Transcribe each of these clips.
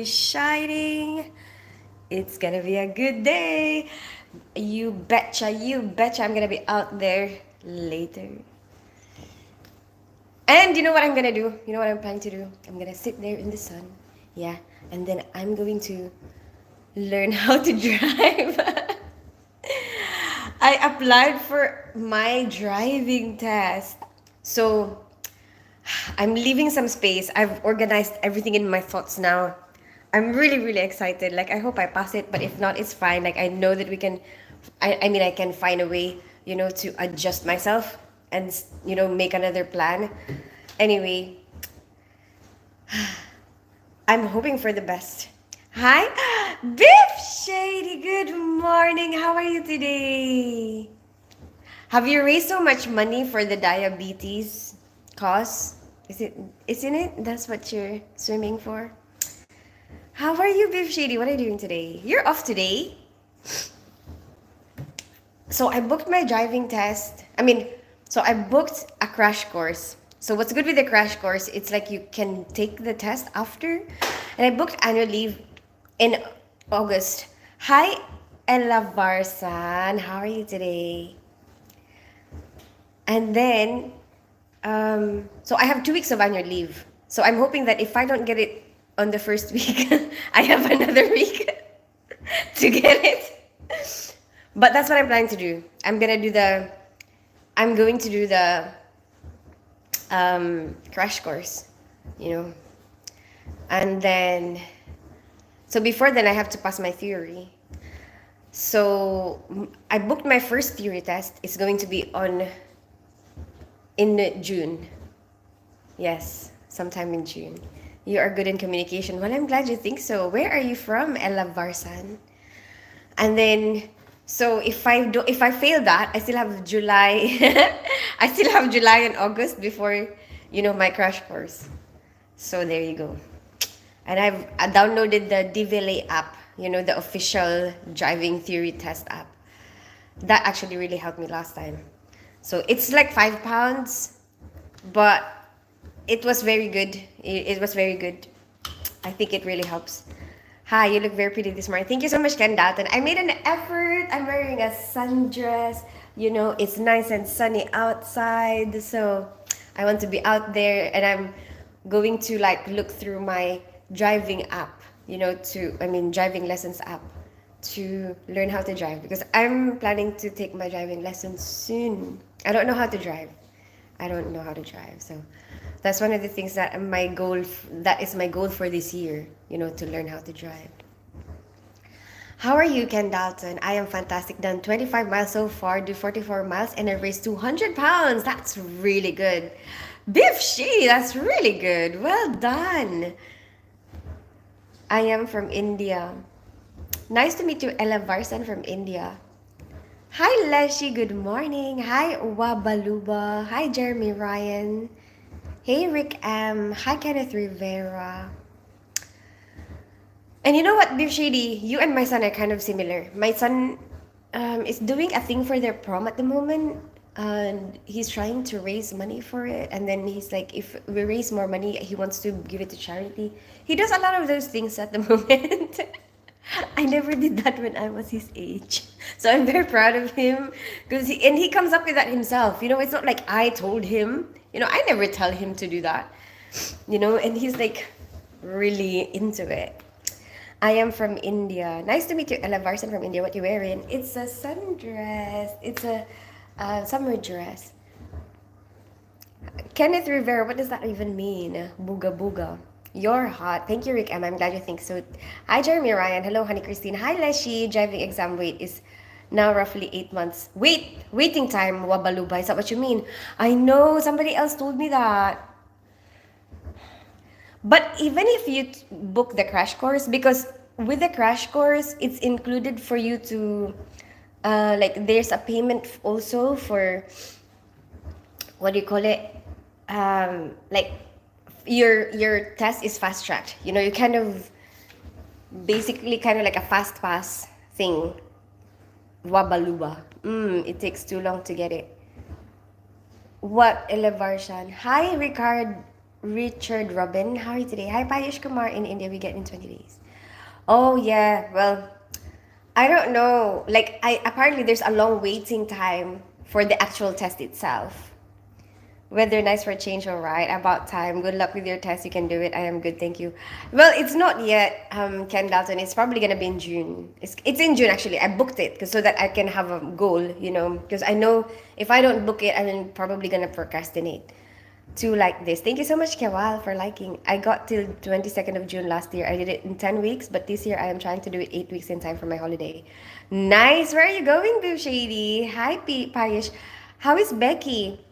Shining. It's gonna be a good day. You betcha, I'm gonna be out there later. And you know what I'm gonna do? You know what I'm planning to do? I'm gonna sit there in the sun. Yeah. And then I'm going to learn how to drive. I applied for my driving test. So I'm leaving some space. I've organized everything in my thoughts now. I'm really, really excited. Like, I hope I pass it, but if not, it's fine. Like, I know that we can, I can find a way, to adjust myself and, make another plan. Anyway, I'm hoping for the best. Hi, Biff Shady. Good morning. How are you today? Have you raised so much money for the diabetes cause? Is it, isn't it? That's what you're swimming for? How are you, Biff Shady? What are you doing today? You're off today? So I booked my driving test. So I booked a crash course. So what's good with the crash course, it's like you can take the test after. And I booked annual leave in August. Hi, Ella Varsan. How are you today? And then, so I have 2 weeks of annual leave. So I'm hoping that if I don't get it on the first week, I have another week to get it. But that's what I'm planning to do. I'm going to do the crash course, And then, so before then, I have to pass my theory. So I booked my first theory test. It's going to be in June. Yes, sometime in June. You are good in communication. Well, I'm glad you think so. Where are you from, Ella Varsan? And then, so if I fail that, I still have July. I still have July and August before, my crash course. So there you go. And I downloaded the DVLA app, the official driving theory test app. That actually really helped me last time. So it's like £5, but it was very good. It was very good. I think it really helps. Hi, you look very pretty this morning. Thank you so much, Ken Dalton. I made an effort. I'm wearing a sundress. It's nice and sunny outside. So I want to be out there, and I'm going to look through my driving app, driving lessons app to learn how to drive, because I'm planning to take my driving lessons soon. I don't know how to drive. So that's one of the things that is my goal for this year, to learn how to drive. How are you, Ken Dalton? I am fantastic. Done 25 miles so far, do 44 miles, and I raised 200 pounds. That's really good. Biff Shady, that's really good. Well done. I am from India. Nice to meet you, Ella Varsan from India. Hi, Leshy. Good morning. Hi, Wabaluba. Hi, Jeremy Ryan. Hey, Rick M. Hi, Kenneth Rivera. And you know what, Biff Shady? You and my son are kind of similar. My son is doing a thing for their prom at the moment. And he's trying to raise money for it. And then he's like, if we raise more money, he wants to give it to charity. He does a lot of those things at the moment. I never did that when I was his age. So I'm very proud of him. And he comes up with that himself. It's not like I told him. I never tell him to do that. And he's like really into it. I am from India. Nice to meet you, Ella Varsan from India. What you wearing? It's a sundress. It's a summer dress. Kenneth Rivera, what does that even mean? Booga booga. You're hot. Thank you, Rick M. I'm glad you think so. Hi, Jeremy Ryan. Hello, Honey Christine. Hi, Leshy. Driving exam wait is now roughly 8 months. Waiting time, Wabaluba. Is that what you mean? I know. Somebody else told me that. But even if you book the crash course, because with the crash course, it's included for you to, there's a payment also for, what do you call it? Your test is fast tracked. You kind of, basically kind of like a fast pass thing. Wabaluba. It takes too long to get it. What, Elevarshan? Hi, Ricard. Richard Robin, how are you today? Hi, Payush Kumar in India. We get in 20 days. Oh, yeah. Well, I don't know. Like, I apparently there's a long waiting time for the actual test itself. Whether nice for a change or right, about time. Good luck with your test. You can do it. I am good, thank you. Well, it's not yet, Ken Dalton. It's probably gonna be in June. It's in June actually. I booked it because so that I can have a goal, you know. Because I know if I don't book it, I'm probably gonna procrastinate to like this. Thank you so much, Kewal, for liking. I got till 22nd of June last year. I did it in 10 weeks, but this year I am trying to do it 8 weeks in time for my holiday. Nice. Where are you going, Boo Shady? Hi, Payish. How is Becky?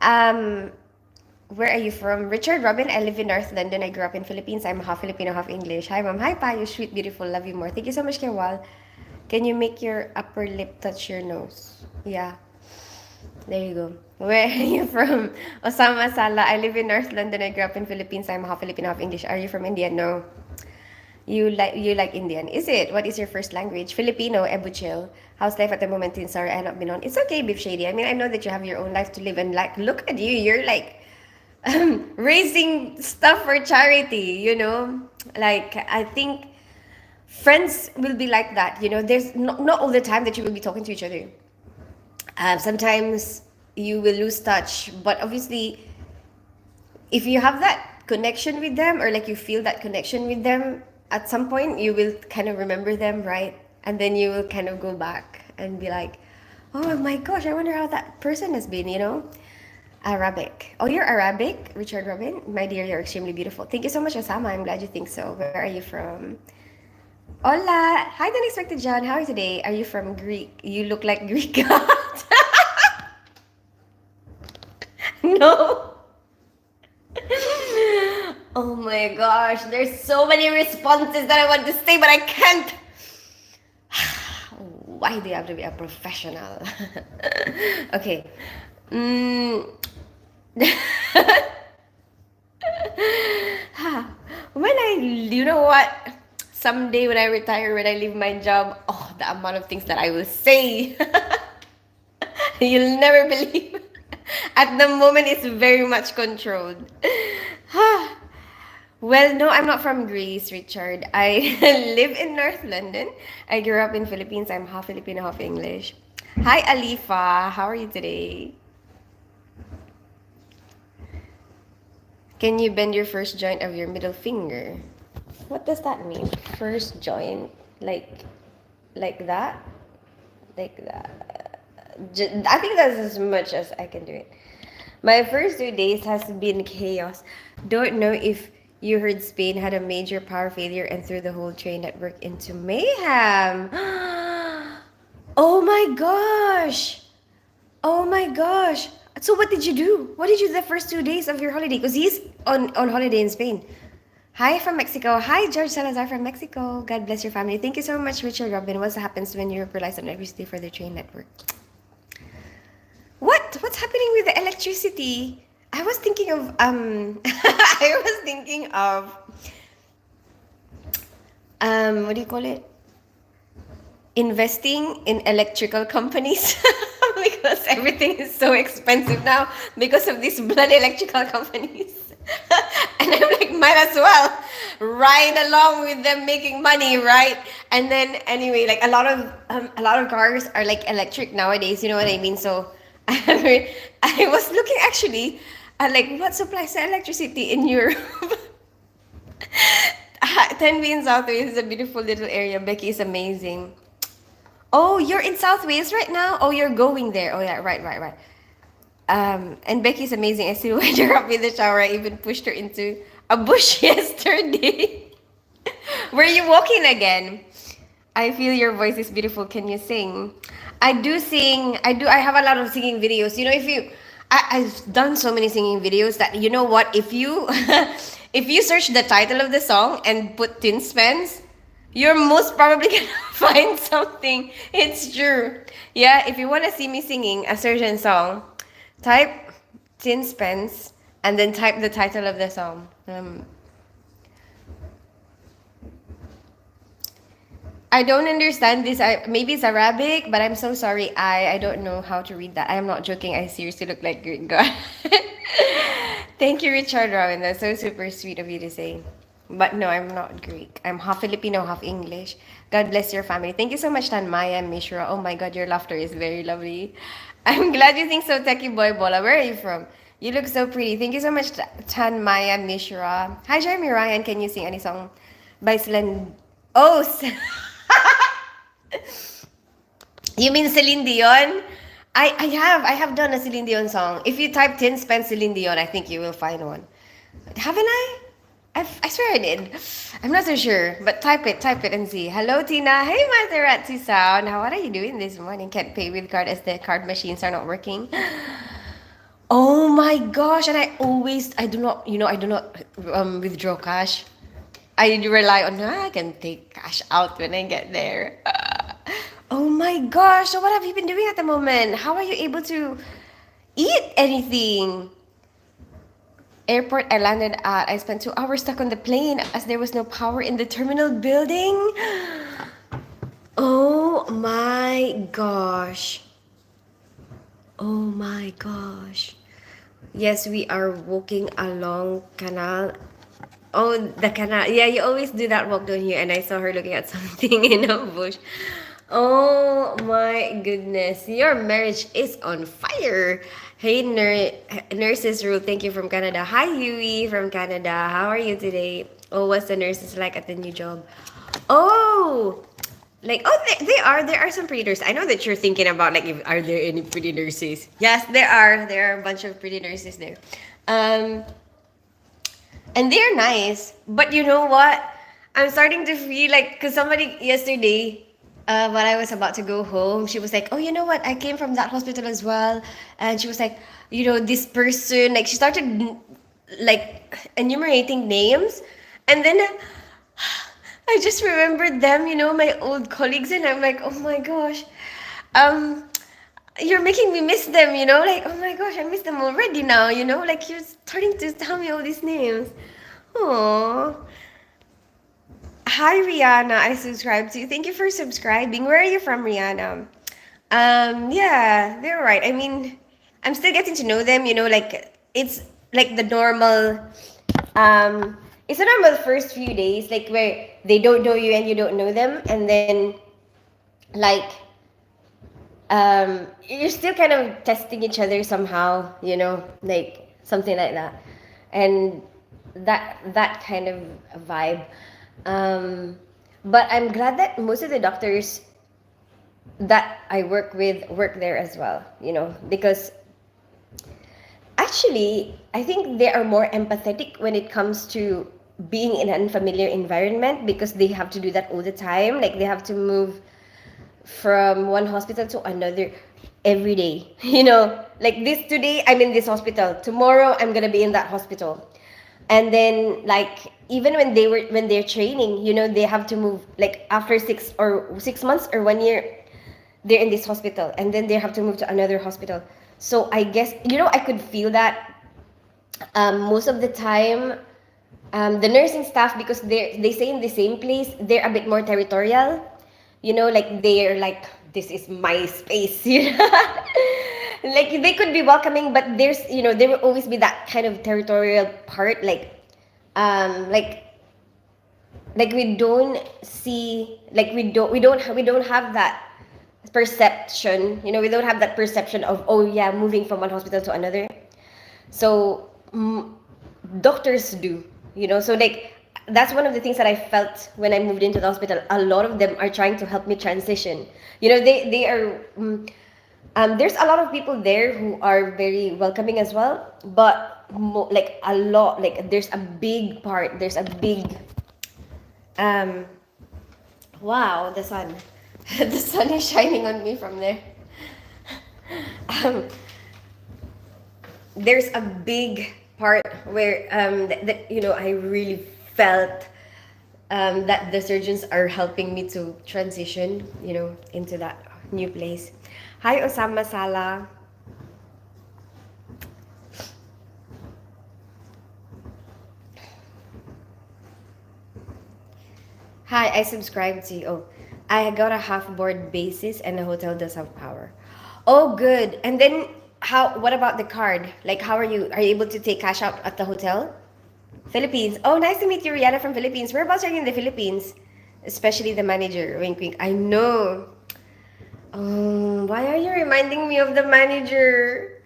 Um, where are you from? Richard Robin, I live in North London. I grew up in Philippines. I'm half Filipino, half English. Hi, mom. Hi, Pa. You sweet, beautiful. Love you more. Thank you so much, Kewal. Can you make your upper lip touch your nose? Yeah. There you go. Where are you from? Osama Sala. I live in North London. I grew up in Philippines. I'm half Filipino, half English. Are you from India? No. You like Indian. Is it? What is your first language? Filipino, Ebuchil. How's life at the moment in Sorry I have not been on? It's okay, Beef Shady. I mean, I know that you have your own life to live and like look at you. You're like raising stuff for charity, you know? Like I think friends will be like that, you know. There's not all the time that you will be talking to each other. Sometimes you will lose touch, but obviously if you have that connection with them or like you feel that connection with them at some point you will kind of remember them, right? And then you will kind of go back and be like, oh my gosh, I wonder how that person has been, you know. Arabic. Oh, you're Arabic, Richard Robin? My dear, you're extremely beautiful. Thank you so much, Osama. I'm glad you think so. Where are you from? Hola. Hi, the unexpected John. How are you today? Are you from Greek? You look like Greek god. No. Oh my gosh, there's so many responses that I want to say, but I can't. Why do you have to be a professional? Okay. Mm. You know what? Someday when I retire, when I leave my job, oh, the amount of things that I will say. You'll never believe. At the moment, it's very much controlled. Well, no, I'm not from Greece, Richard. I live in North London. I grew up in Philippines. I'm half Filipino, half English. Hi, Alifa. How are you today? Can you bend your first joint of your middle finger? What does that mean? First joint, like that, like that. I think that's as much as I can do it. My first 2 days has been chaos. Don't know if you heard Spain had a major power failure and threw the whole train network into mayhem. Oh my gosh! Oh my gosh! So what did you do? What did you do the first 2 days of your holiday? Because he's on holiday in Spain. Hi from Mexico. Hi, George Salazar from Mexico. God bless your family. Thank you so much, Richard Robin. What happens when you relies on electricity for the train network? What? What's happening with the electricity? I was thinking of I was thinking of what do you call it? Investing in electrical companies because everything is so expensive now because of these bloody electrical companies. And I'm like, might as well ride along with them making money, right? And then anyway, like a lot of cars are like electric nowadays. You know what I mean? So I was looking actually at like what supplies the electricity in Europe. Tenby in South Wales is a beautiful little area. Becky is amazing. Oh, you're in South Wales right now? Oh, you're going there. Oh yeah, right. And Becky's amazing. I still went her up in the shower. I even pushed her into a bush yesterday. Were you walking again? I feel your voice is beautiful. Can you sing? I do sing. I have a lot of singing videos. You know, I've done so many singing videos that you know what? If you if you search the title of the song and put Tin Spence, you're most probably gonna find something. It's true. Yeah, if you wanna see me singing a certain song, type Tin Spence and then type the title of the song. I don't understand this. Maybe it's Arabic, but I'm so sorry. I don't know how to read that. I am not joking. I seriously look like Greek god. Thank you, Richard Rowan. That's so super sweet of you to say. But no, I'm not Greek. I'm half Filipino, half English. God bless your family. Thank you so much, Tan Maya and Mishra. Oh my God, your laughter is very lovely. I'm glad you think so, Techie Boy Bola. Where are you from? You look so pretty. Thank you so much, Tan Maya Mishra. Hi, Jeremy Ryan. Can you sing any song by Celine? Oh, you mean Celine Dion? I have done a Celine Dion song. If you type Tin Span Celine Dion, I think you will find one. Haven't I? I swear I did. I'm not so sure, but type it and see. Hello, Tina. Hey, Maserati Sound. How are you doing this morning? Can't pay with card as the card machines are not working. Oh my gosh! And I do not, I do not withdraw cash. I rely on, I can take cash out when I get there. Oh my gosh! So what have you been doing at the moment? How are you able to eat anything? Airport I landed at, I spent 2 hours stuck on the plane as there was no power in the terminal building. Oh my gosh. Oh my gosh. Yes, we are walking along canal. Oh, the canal. Yeah, you always do that walk down here, and I saw her looking at something in a bush. Oh my goodness. Your marriage is on fire. Hey, Nurses Rule, thank you from Canada. Hi, Yui from Canada. How are you today? Oh, what's the nurses like at the new job? Oh, like, oh, there are some pretty nurses. I know that you're thinking about, like, if, are there any pretty nurses? Yes, there are. There are a bunch of pretty nurses there. Um, and they're nice. But you know what? I'm starting to feel like, because somebody yesterday, when I was about to go home, she was like, "Oh, you know what? I came from that hospital as well." And she was like, this person, like, she started like enumerating names. And then I just remembered them, my old colleagues. And I'm like, oh my gosh. Um, you're making me miss them, like, oh my gosh, I miss them already now, like, you're starting to tell me all these names. Oh, hi, Rihanna. I subscribe to you. Thank you for subscribing. Where are you from, Rihanna? Yeah, they're right. I mean, I'm still getting to know them, like, it's like the normal, um, it's a normal first few days, like, where they don't know you and you don't know them. And then, like, you're still kind of testing each other somehow, like something like that. And that kind of vibe. Um, but I'm glad that most of the doctors that I work with work there as well, because actually I think they are more empathetic when it comes to being in an unfamiliar environment, because they have to do that all the time. Like, they have to move from one hospital to another every day. Like, this today I'm in this hospital, tomorrow I'm gonna be in that hospital. And then, like, even when they're training, they have to move, like, after 6 months or 1 year, they're in this hospital, and then they have to move to another hospital. So I guess, I could feel that, most of the time, the nursing staff, because they stay in the same place, they're a bit more territorial. Like, they're like, this is my space. Like, they could be welcoming, but there will always be that kind of territorial part. Like, um like we don't see, like, we don't have that perception. We don't have that perception of, oh yeah, moving from one hospital to another. So, doctors do, so, like, that's one of the things that I felt when I moved into the hospital. A lot of them are trying to help me transition. They are, there's a lot of people there who are very welcoming as well, but like, a lot, like, there's a big part, there's a big, um wow, the sun. The sun is shining on me from there. um, there's a big part where, that, I really felt, that the surgeons are helping me to transition, into that new place. Hi, Osama Sala. Hi, I subscribe to you. Oh, I got a half board basis and the hotel does have power. Oh, good. And then, how? What about the card? Like, how are you? Are you able to take cash out at the hotel? Philippines. Oh, nice to meet you, Rihanna from Philippines. Whereabouts are you in the Philippines? Especially the manager. Wink, wink. I know. Why are you reminding me of the manager?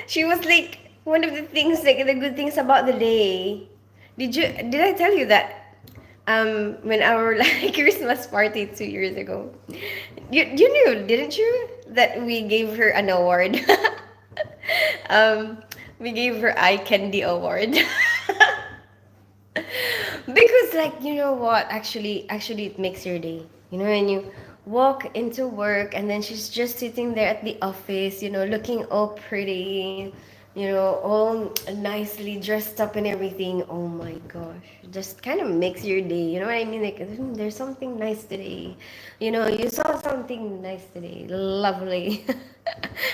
She was like one of the things, like the good things about the day. Did I tell you that when our like Christmas party 2 years ago, you knew, didn't you, that we gave her an award? um, we gave her eye candy award. Because like you know what, actually it makes your day, when you walk into work and then she's just sitting there at the office, looking all pretty, all nicely dressed up and everything. Oh my gosh, just kind of makes your day, you know what I mean? Like, there's something nice today, you saw something nice today, lovely.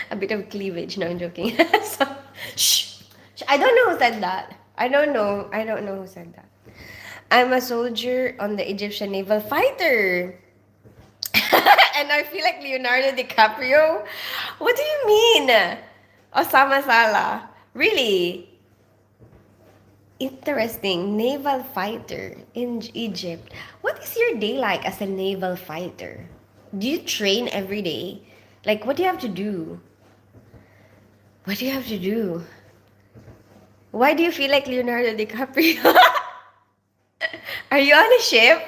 A bit of cleavage, no, I'm joking. So, shh, I don't know who said that. I don't know who said that. I'm a soldier on the Egyptian naval fighter. And I feel like Leonardo DiCaprio. What do you mean? Osama Sala. Really? Interesting. Naval fighter in Egypt. What is your day like as a naval fighter? Do you train every day? Like, what do you have to do? What do you have to do? Why do you feel like Leonardo DiCaprio? Are you on a ship?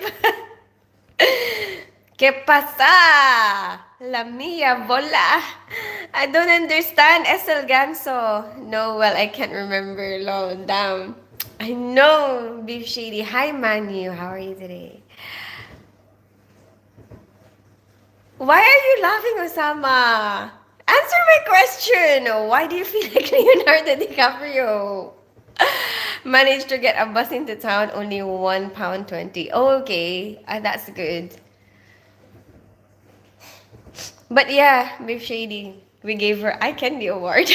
¿Qué pasa? La mia bola. I don't understand. Esel Ganso. No, well, I can't remember. Long damn. I know, Beef Shady. Hi, Manu. How are you today? Why are you laughing, Osama? Answer my question. Why do you feel like Leonardo DiCaprio? Managed to get a bus into town, only £1 20. Oh, okay, that's good. But yeah, Beef Shady, we gave her eye candy award.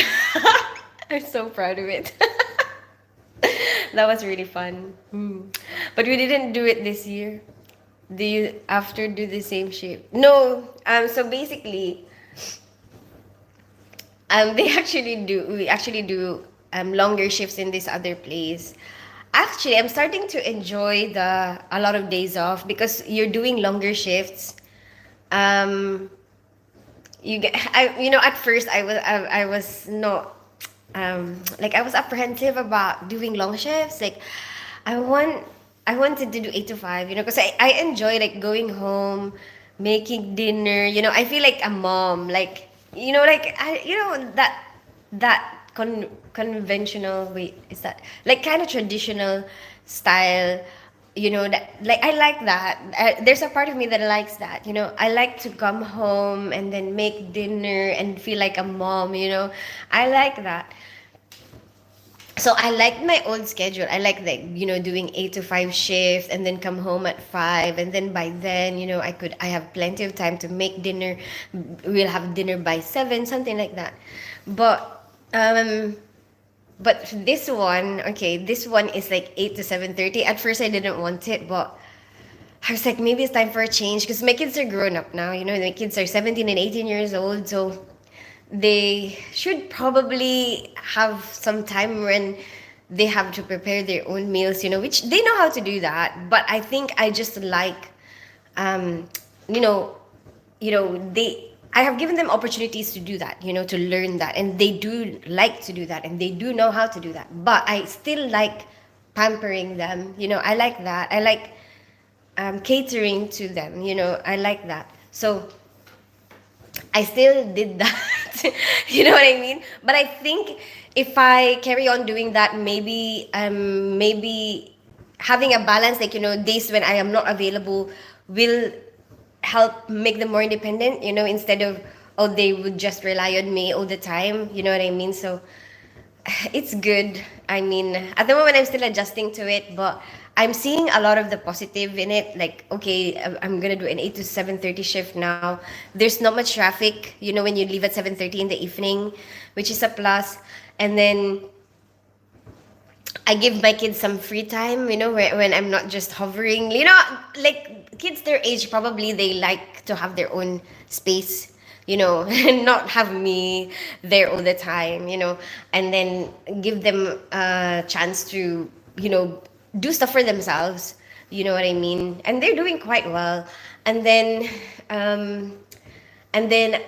I'm so proud of it. That was really fun. But we didn't do it this year. Do you after do the same shape? No. So basically, we actually do longer shifts in this other place. Actually, I'm starting to enjoy the a lot of days off because you're doing longer shifts. Um, you get at first I was not like I was apprehensive about doing long shifts. Like I want I wanted to do 8 to 5, because I enjoy like going home, making dinner. I feel like a mom, like like that conventional, wait, is that like kind of traditional style, that like I like that. There's a part of me that likes that. I like to come home and then make dinner and feel like a mom. I like that. So I like my old schedule. I like doing 8 to 5 shift and then come home at 5, and then by then I have plenty of time to make dinner. We'll have dinner by 7, something like that. But this one, okay, this one is like 8 to 7:30. At first I didn't want it, but I was like, maybe it's time for a change because my kids are grown up now. My kids are 17 and 18 years old, so they should probably have some time when they have to prepare their own meals, which they know how to do that. But I think I just like, um, you know, they. I have given them opportunities to do that, to learn that, and they do like to do that, and they do know how to do that. But I still like pampering them, I like that. I like catering to them, I like that. So I still did that. You know what I mean? But I think if I carry on doing that, maybe having a balance, like days when I am not available, will help make them more independent. Instead of, oh, they would just rely on me all the time. You know what I mean? So it's good. I mean, at the moment I'm still adjusting to it, but I'm seeing a lot of the positive in it. Like, okay, I'm gonna do an 8 to 7:30 shift now. There's not much traffic, when you leave at 7:30 in the evening, which is a plus. And then I give my kids some free time, when I'm not just hovering. Like kids their age, probably they like to have their own space. and not have me there all the time, and then give them a chance to, do stuff for themselves. You know what I mean? And they're doing quite well. And then, um, and then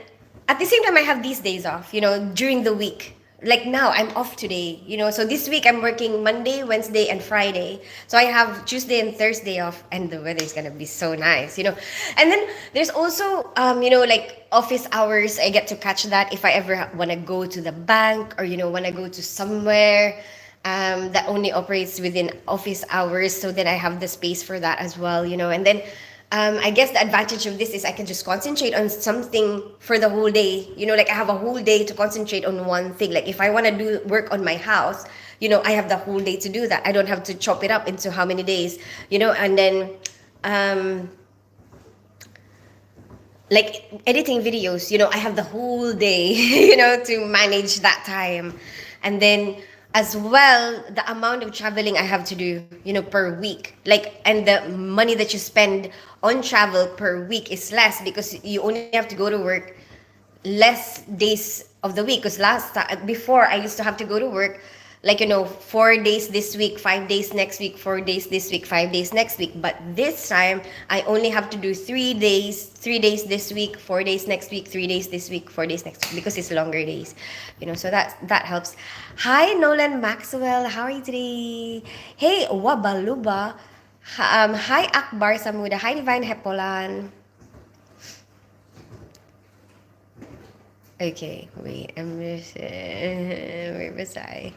at the same time, I have these days off, during the week. Like now, I'm off today, So this week, I'm working Monday, Wednesday, and Friday. So I have Tuesday and Thursday off, and the weather is gonna be so nice. And then there's also, like office hours. I get to catch that if I ever want to go to the bank or, want to go to somewhere that only operates within office hours. So then I have the space for that as well. And then I guess the advantage of this is I can just concentrate on something for the whole day. Like I have a whole day to concentrate on one thing. Like if I want to do work on my house, I have the whole day to do that. I don't have to chop it up into how many days, and then um, like editing videos, I have the whole day, to manage that time. And then as well, the amount of traveling I have to do, per week, like, and the money that you spend on travel per week is less because you only have to go to work less days of the week. Because last time, before, I used to have to go to work like, 4 days this week, 5 days next week, 4 days this week, 5 days next week. But this time I only have to do 3 days, 3 days this week, 4 days next week, 3 days this week, 4 days next week, because it's longer days. So that helps. Hi Nolan Maxwell, how are you today? Hey Wabaluba. Hi Akbar Samuda. Hi Divine Hepolan. Okay, wait, I'm just where was I?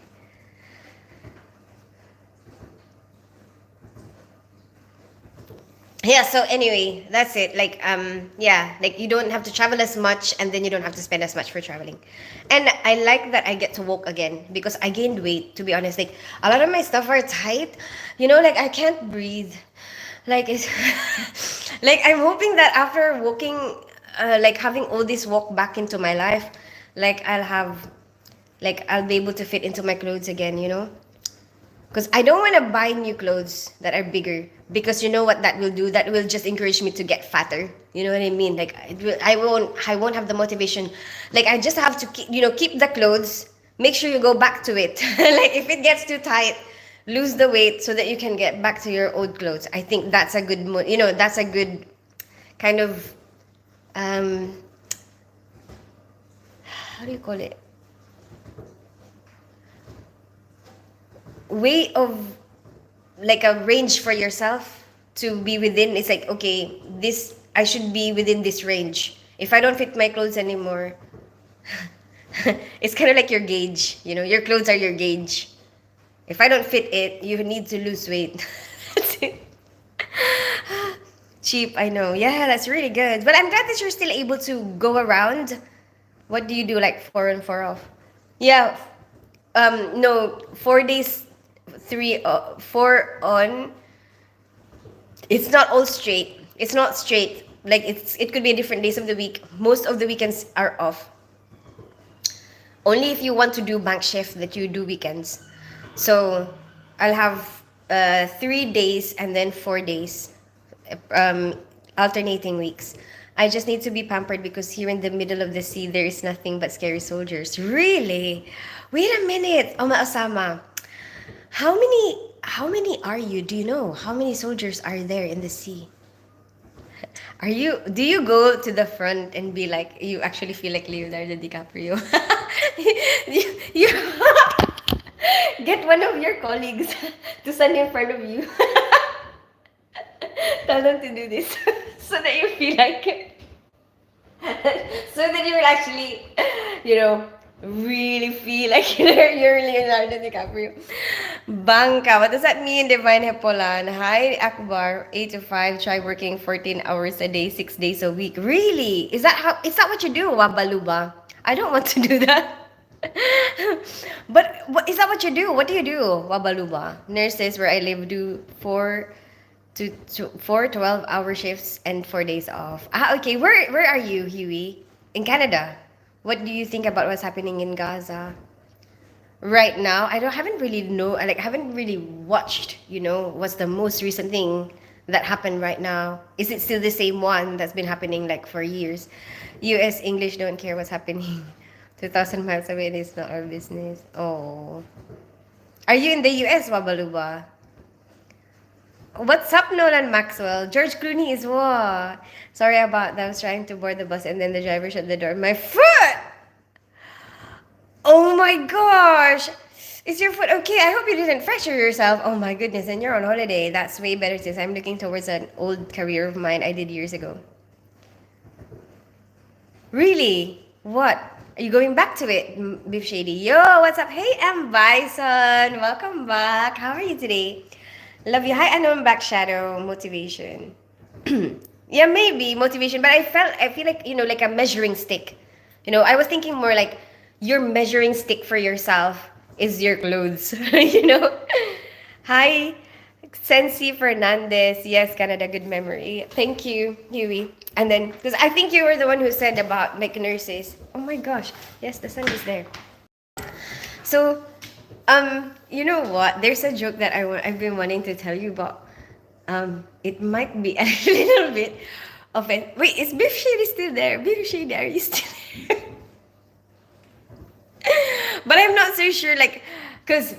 Yeah, so anyway, that's it. Like yeah, like you don't have to travel as much, and then you don't have to spend as much for traveling. And I like that I get to walk again because I gained weight, to be honest. Like a lot of my stuff are tight, like I can't breathe. Like it's like I'm hoping that after walking, like having all this walk back into my life, like I'll be able to fit into my clothes again. Because I don't want to buy new clothes that are bigger, because you know what that will do? That will just encourage me to get fatter. You know what I mean? Like I won't have the motivation. Like I just have to keep the clothes. Make sure you go back to it. Like if it gets too tight, lose the weight so that you can get back to your old clothes. I think that's a good that's a good kind of um how do you call it? Way of, like, a range for yourself to be within. It's like, okay, this, I should be within this range. If I don't fit my clothes anymore, it's kind of like your gauge. Your clothes are your gauge. If I don't fit it, you need to lose weight. That's it. Cheap, I know. Yeah, that's really good. But I'm glad that you're still able to go around. What do you do, like 4 on 4 off? Yeah. No, 4 days, 4 on. It's not all straight. It's not straight. Like it could be different days of the week. Most of the weekends are off. Only if you want to do bank shift that you do weekends. So I'll have 3 days and then 4 days, um, alternating weeks. I just need to be pampered because here in the middle of the sea there is nothing but scary soldiers. Really? Wait a minute, Oma Osama. How many are you? Do you know how many soldiers are there in the sea? Do you go to the front and be like, you actually feel like Leonardo DiCaprio? you get one of your colleagues to stand in front of you. Tell them to do this so that you feel like it. So that you will actually, you know, really feel like you're Leonardo DiCaprio. Bangka, what does that mean, Divine Hepolan? Hi, Akbar, 8 to 5, try working 14 hours a day, 6 days a week. Really? Is that what you do, Wabaluba? I don't want to do that. But is that what you do? What do you do, Wabaluba? Nurses where I live do 4 12-hour shifts and 4 days off. Okay. Where are you, Huey? In Canada. What do you think about what's happening in Gaza right now? Haven't really watched, what's the most recent thing that happened right now? Is it still the same one that's been happening like for years? US English don't care what's happening. 2,000 miles away and it's not our business. Oh. Are you in the US, Wabaluba? What's up, Nolan Maxwell? George Clooney is what? Sorry about that. I was trying to board the bus and then the driver shut the door. My foot! Oh my gosh! Is your foot okay? I hope you didn't fracture yourself. Oh my goodness, and you're on holiday. That's way better since I'm looking towards an old career of mine I did years ago. Really? What? Are you going back to it, Beef Shady? Yo, what's up? Hey, M. Bison. Welcome back. How are you today? Love you. Hi, Anom Back Shadow. Motivation. Yeah, maybe motivation, but I feel like, like a measuring stick. I was thinking more like your measuring stick for yourself is your clothes. you know? Hi, Sensi Fernandez. Yes, Canada, good memory. Thank you, Huey. And then, because I think you were the one who said about like nurses. Oh my gosh. Yes, the sun is there. So, you know what? There's a joke that I've been wanting to tell you about. It might be a little bit offensive. Wait, is Beef Shady still there? Beef Shady, are you still there? But I'm not so sure, like, cause,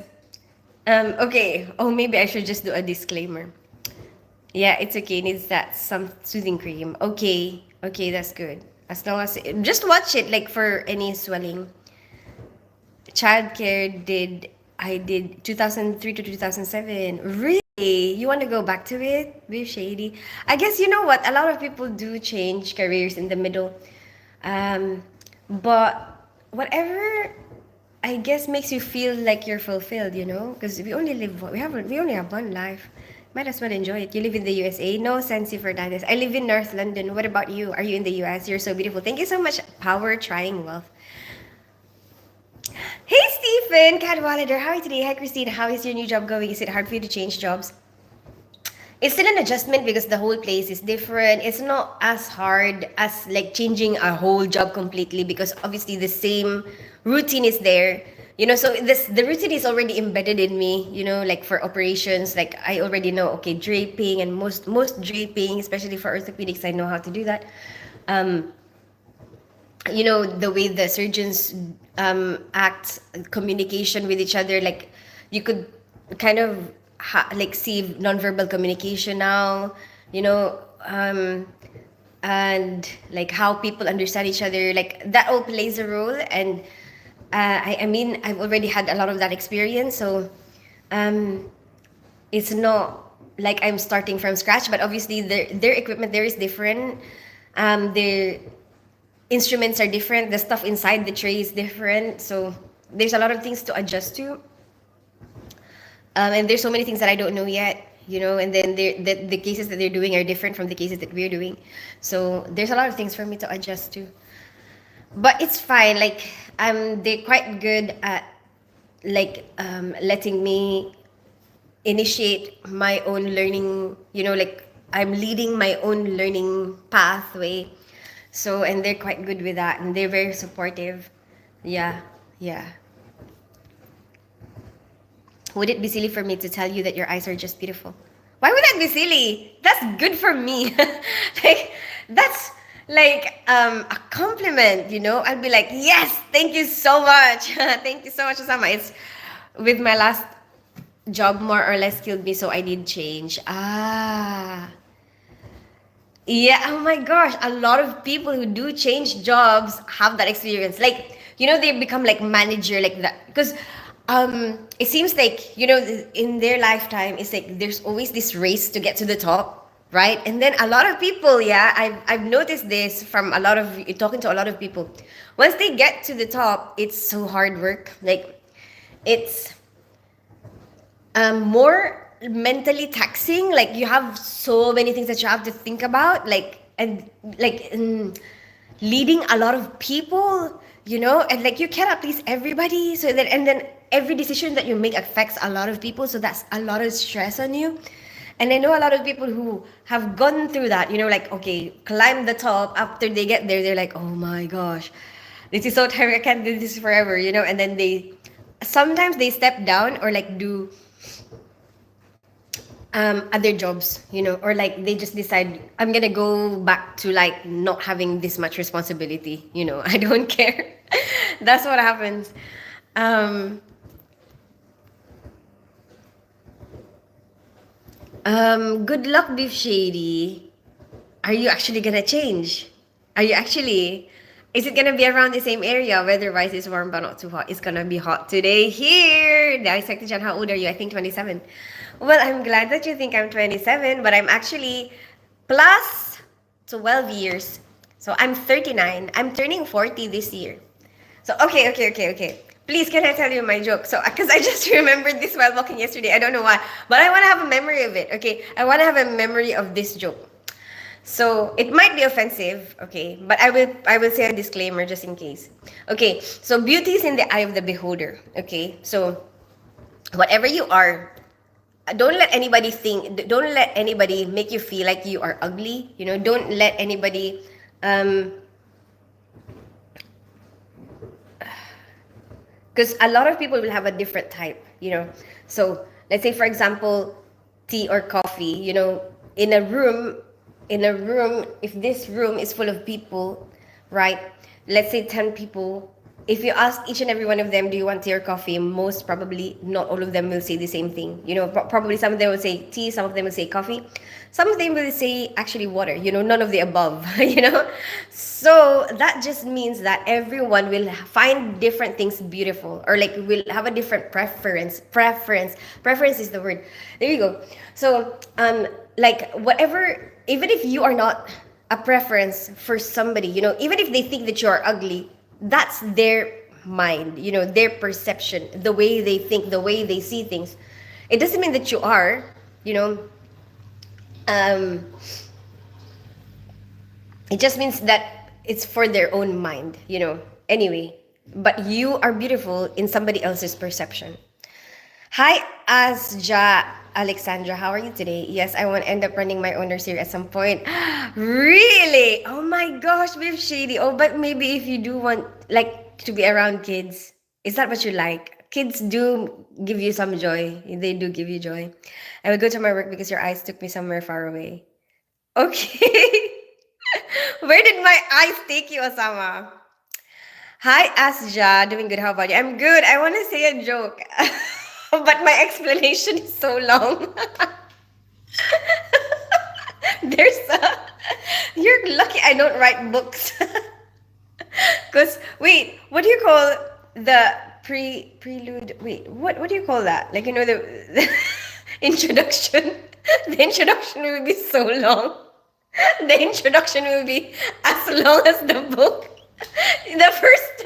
okay. Oh, maybe I should just do a disclaimer. Yeah, it's okay. Needs that some soothing cream. Okay, okay, that's good. As long as just watch it, like for any swelling. Childcare I did 2003 to 2007. Really? You want to go back to it? Be shady. I guess you know what? A lot of people do change careers in the middle. Um, but whatever I guess makes you feel like you're fulfilled, because we only have one life. Might as well enjoy it. You live in the USA? No, Sensi Fernandez. I live in North London. What about you? Are you in the US? You're so beautiful. Thank you so much, Power Trying Wealth. Hey, Stephen, Cadwallader, how are you today? Hi, Christine. How is your new job going? Is it hard for you to change jobs? It's still an adjustment because the whole place is different. It's not as hard as like changing a whole job completely because obviously the same routine is there. So the routine is already embedded in me, like for operations, like I already know, okay, draping and most draping, especially for orthopedics, I know how to do that. Um, the way the surgeons act, communication with each other, like you could kind of like see nonverbal communication now, you know um and like how people understand each other, like that all plays a role. And I mean, I've already had a lot of that experience, so um it's not like I'm starting from scratch, but obviously their equipment there is different. Their instruments are different, the stuff inside the tray is different, so there's a lot of things to adjust to. And there's so many things that I don't know yet, and then the cases that they're doing are different from the cases that we're doing, so there's a lot of things for me to adjust to, but it's fine. Like they're quite good at like letting me initiate my own learning, like I'm leading my own learning pathway. So, and they're quite good with that, and they're very supportive. Yeah, yeah. Would it be silly for me to tell you that your eyes are just beautiful? Why would that be silly? That's good for me. Like, that's like a compliment, I'd be like, yes, thank you so much. Thank you so much, Osama. It's with my last job more or less killed me, so I did change. Yeah, oh my gosh, a lot of people who do change jobs have that experience. Like, they become like manager like that because it seems like, in their lifetime it's like there's always this race to get to the top, right? And then a lot of people, yeah, I've noticed this from a lot of talking to a lot of people. Once they get to the top, it's so hard work. Like it's more mentally taxing. Like you have so many things that you have to think about, like and like leading a lot of people, and like you cannot please everybody, so that and then every decision that you make affects a lot of people, so that's a lot of stress on you. And I know a lot of people who have gone through that, like, okay, climb the top. After they get there, they're like, oh my gosh, this is so tiring, I can't do this forever, and then they sometimes they step down or like do other jobs, or like they just decide I'm gonna go back to like not having this much responsibility. I don't care. That's what happens. Um, Good luck, Beef Shady. Are you actually gonna change? Are you actually? Is it gonna be around the same area? Weather-wise, it's warm but not too hot. It's gonna be hot today here. Dissect Jan, how old are you? I think 27. Well, I'm glad that you think I'm 27, but I'm actually plus 12 years. So I'm 39. I'm turning 40 this year. So okay. Please, can I tell you my joke? So, because I just remembered this while walking yesterday. I don't know why, but I want to have a memory of it. Okay, I want to have a memory of this joke. So it might be offensive, okay, but I will say a disclaimer just in case. Okay, so beauty is in the eye of the beholder. Okay, so whatever you are, don't let anybody make you feel like you are ugly. Don't let anybody because a lot of people will have a different type. So let's say, for example, tea or coffee. In a room, if this room is full of people, right? Let's say 10 people. If you ask each and every one of them, do you want tea or coffee? Most probably, not all of them will say the same thing. Probably some of them will say tea, some of them will say coffee, some of them will say actually water. None of the above. So that just means that everyone will find different things beautiful, or like will have a different preference is the word. There you go. So like whatever, even if you are not a preference for somebody, even if they think that you are ugly, that's their mind, their perception, the way they think, the way they see things. It doesn't mean that you are, um it just means that it's for their own mind. Anyway, but you are beautiful in somebody else's perception. Hi, Asja Alexandra. How are you today? Yes, I want to end up running my own nursery at some point. Really? Oh my gosh, Beef Shady. Oh, but maybe if you do want like to be around kids, is that what you like? Kids do give you some joy. They do give you joy. I will go to my work because your eyes took me somewhere far away. Okay. Where did my eyes take you, Osama? Hi, Asja. Doing good. How about you? I'm good. I want to say a joke, but my explanation is so long. There's a. You're lucky I don't write books. Cause wait, what do you call the prelude? Wait, what do you call that? Like the introduction. The introduction will be so long. The introduction will be as long as the book. The first,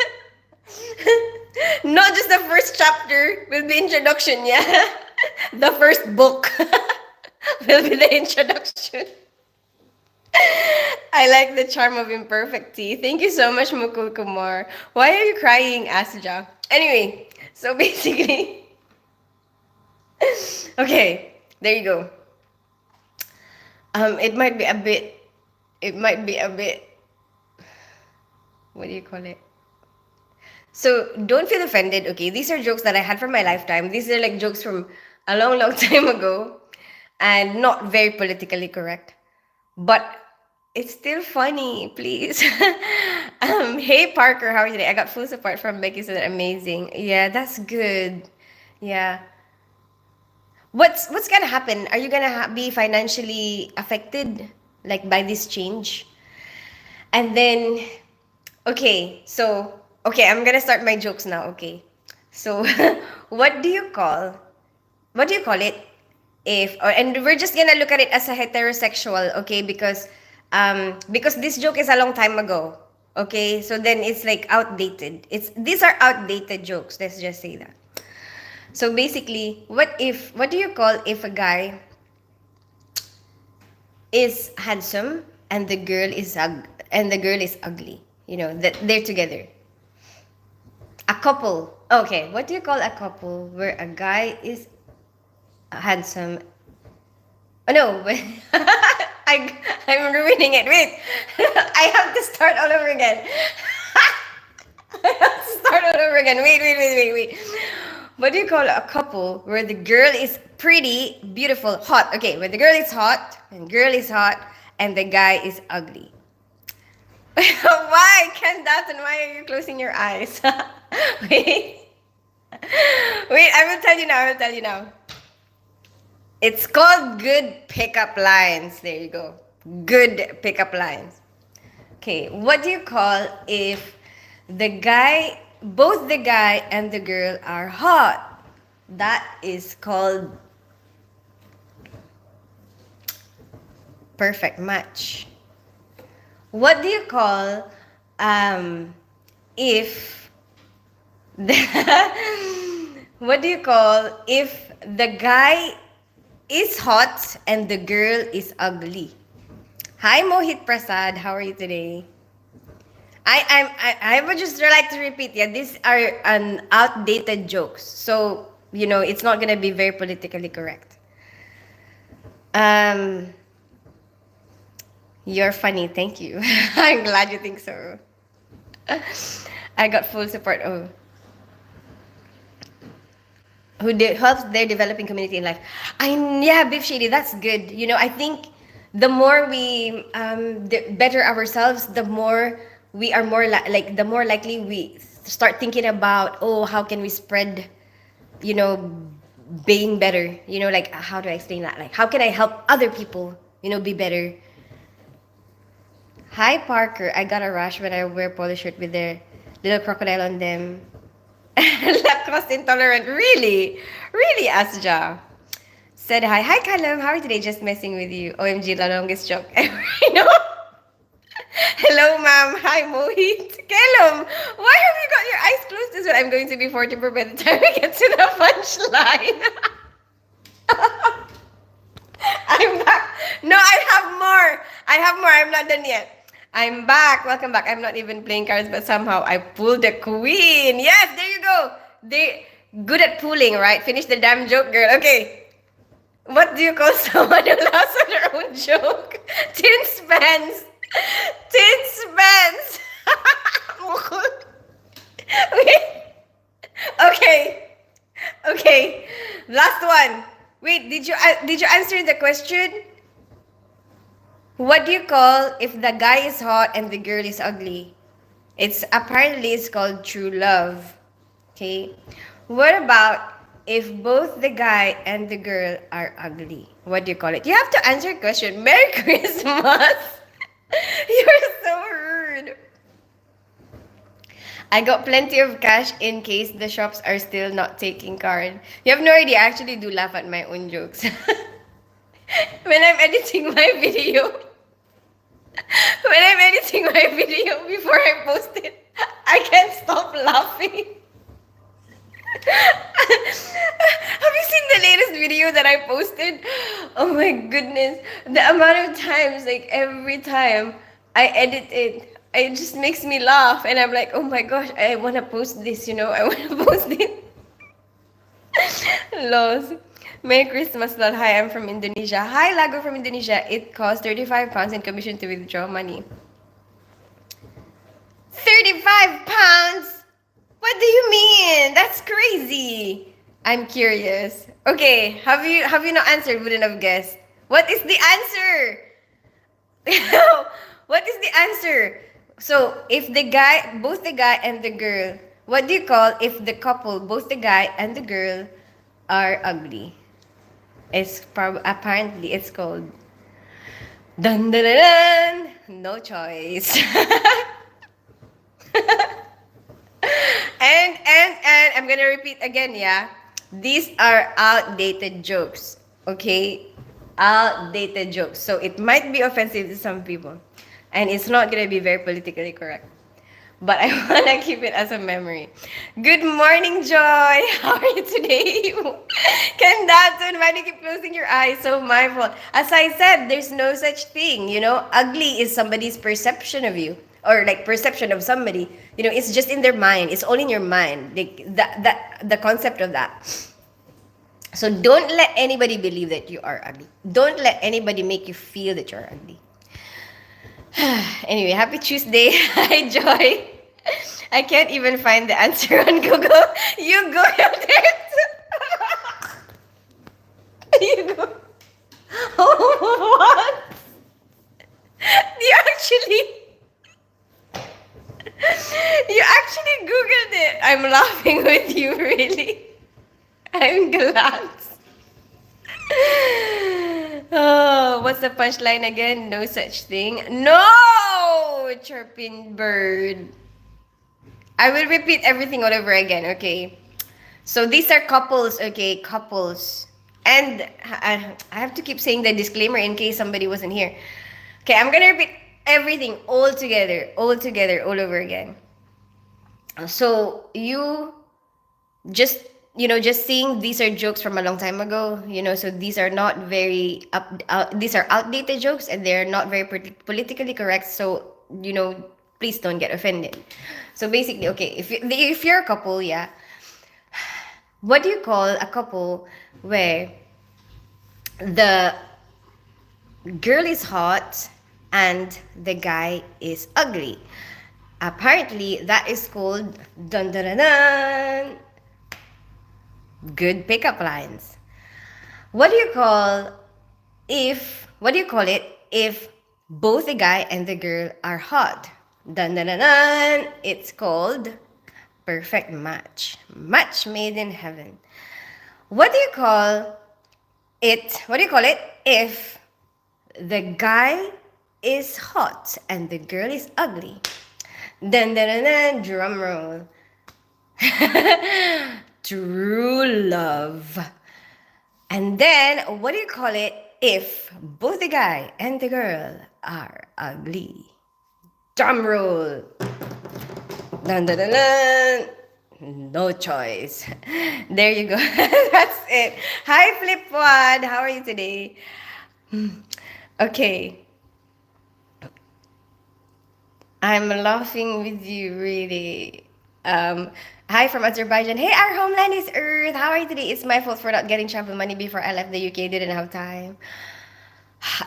not just the first chapter will be introduction, yeah. The first book will be the introduction. I like the charm of imperfect tea. Thank you so much, Mukul Kumar. Why are you crying, Asja? Anyway, so basically, okay, there you go. It might be a bit. It might be a bit. What do you call it? So don't feel offended, okay? These are jokes that I had from my lifetime. These are like jokes from a long, long time ago, and not very politically correct. But it's still funny, please. Hey Parker, how are you today? I got full support from Becky, so that amazing. Yeah, that's good. Yeah. What's gonna happen? Are you gonna be financially affected, like by this change? And then, okay, I'm gonna start my jokes now. Okay, so what do you call what do you call it if, and we're just gonna look at it as a heterosexual, okay, because this joke is a long time ago. Okay, so then it's like outdated. These are outdated jokes. Let's just say that. So basically, what do you call if a guy is handsome and the girl is ugly? That they're together. A couple. Okay, what do you call a couple where a guy is handsome? Oh no, I'm ruining it. Wait, I have to start all over again. I have to start all over again. Wait. What do you call a couple where the girl is pretty, beautiful, hot? Okay, when the girl is hot, and the guy is ugly. Why can't that? And why are you closing your eyes? Wait, wait. I will tell you now. I will tell you now. It's called good pickup lines. There you go. Good pickup lines. Okay, what do you call if both the guy and the girl are hot? That is called perfect match. What do you call if the what do you call if the guy is hot and the girl is ugly? Hi Mohit Prasad, how are you today? I would just like to repeat, yeah, these are an outdated jokes. So, it's not gonna be very politically correct. You're funny, thank you. I'm glad you think so. I got full support of helps their developing community in life. Yeah, Beef Shady, that's good. I think the more we better ourselves, the more we are the more likely we start thinking about, oh, how can we spread, you know, being better. Like how do I explain that? Like how can I help other people, be better? Hi Parker, I got a rash when I wear polo shirt with their little crocodile on them. Lactose intolerant. Really, Asja. Said hi. Hi, Callum. How are you today? Just messing with you. OMG, the longest joke ever. Hello, ma'am. Hi, Mohit. Callum, why have you got your eyes closed as well? I'm going to be 44 by the time we get to the punchline. I'm back. No, I have more. I'm not done yet. I'm back. Welcome back. I'm not even playing cards, but somehow I pulled the queen. Yes, there you go. They good at pulling, right? Finish the damn joke, girl. Okay. What do you call someone who laughs at their own joke? Tin spans. Tin spans. Wait. Okay. Okay. Last one. Wait, did you answer the question? What do you call if the guy is hot and the girl is ugly? It's called true love. Okay. What about if both the guy and the girl are ugly? What do you call it? You have to answer a question. Merry Christmas. You're so rude. I got plenty of cash in case the shops are still not taking card. You have no idea. I actually do laugh at my own jokes. When I'm editing my video. Before I post it, I can't stop laughing. Have you seen the latest video that I posted? Oh my goodness. The amount of times, like every time I edit it, it just makes me laugh. And I'm like, oh my gosh, I want to post this, I want to post it. Lost. Merry Christmas, lol. Hi, I'm from Indonesia. Hi, Lago from Indonesia. It costs 35 pounds in commission to withdraw money. 35 pounds? What do you mean? That's crazy. I'm curious. Okay, have you not answered? Wouldn't have guessed. What is the answer? What is the answer? So, if both the guy and the girl, what do you call if the couple, both the guy and the girl, are ugly? Apparently it's called dun dun dun, dun. No choice. and I'm gonna repeat again, yeah. These are outdated jokes, okay? Outdated jokes. So it might be offensive to some people, and it's not gonna be very politically correct. But I want to keep it as a memory. Good morning, Joy. How are you today? Ken Datsun, why do you keep closing your eyes? So my fault. As I said, there's no such thing. Ugly is somebody's perception of you. Or like perception of somebody. It's just in their mind. It's all in your mind. Like the concept of that. So don't let anybody believe that you are ugly. Don't let anybody make you feel that you're ugly. Anyway, happy Tuesday. Hi, Joy. I can't even find the answer on Google. You Googled it. you actually Googled it. I'm laughing with you, really. I'm glad. Oh, what's the punchline again? No such thing. No! Chirping bird. I will repeat everything all over again, okay? So these are couples, okay? Couples. And I have to keep saying the disclaimer in case somebody wasn't here. Okay, I'm gonna repeat everything all together, all over again. So you just just seeing these are jokes from a long time ago, so these are not very these are outdated jokes and they're not very politically correct, so please don't get offended. So basically, okay, if you're a couple, yeah, what do you call a couple where the girl is hot and the guy is ugly? Apparently that is called dun dun dun dun good pickup lines. What do you call it if both the guy and the girl are hot? Dun dun dun dun. It's called perfect match. Match made in heaven. What do you call it if the guy is hot and the girl is ugly? Dun dun dun dun. Drum roll. True love. And then, what do you call it if both the guy and the girl are ugly? Drum roll. Dun, dun, dun, dun. No choice. There you go. That's it. Hi, Flipwad. How are you today? Okay. I'm laughing with you, really. Hi from Azerbaijan. Hey, our homeland is Earth. How are you today? It's my fault for not getting travel money before I left the UK. Didn't have time.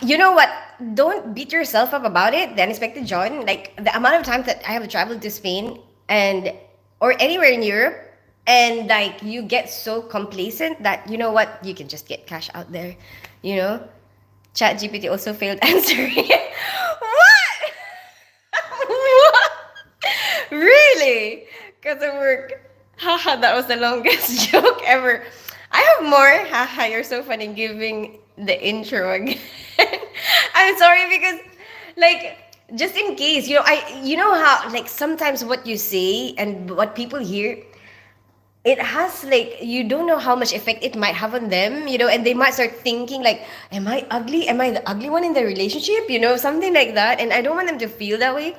You know what? Don't beat yourself up about it. The unexpected John. Like the amount of times that I have traveled to Spain or anywhere in Europe, and like you get so complacent that you know what? You can just get cash out there. You know? Chat GPT also failed answering. What? What? Really? Because of work. Haha, that was the longest joke ever. I have more. Haha, you're so funny giving the intro again. I'm sorry because, like, just in case, you know how, like, sometimes what you say and what people hear, it has, like, you don't know how much effect it might have on them, and they might start thinking, like, am I ugly? Am I the ugly one in the relationship? Something like that. And I don't want them to feel that way.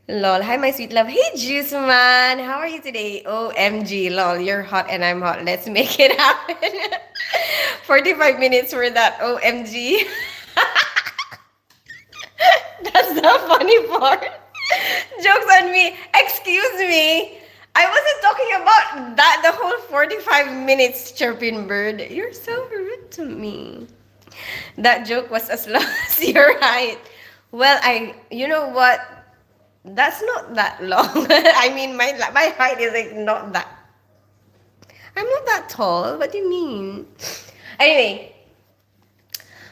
Lol. Hi, my sweet love. Hey, Juice Man. How are you today? OMG. Lol. You're hot and I'm hot. Let's make it happen. 45 minutes for that. OMG. That's the funny part. Jokes on me. Excuse me. I wasn't talking about that the whole 45 minutes, chirping bird. You're so rude to me. That joke was as long as you're right. Well, you know what? That's not that long. I mean, my height is like not that. I'm not that tall. What do you mean? Anyway,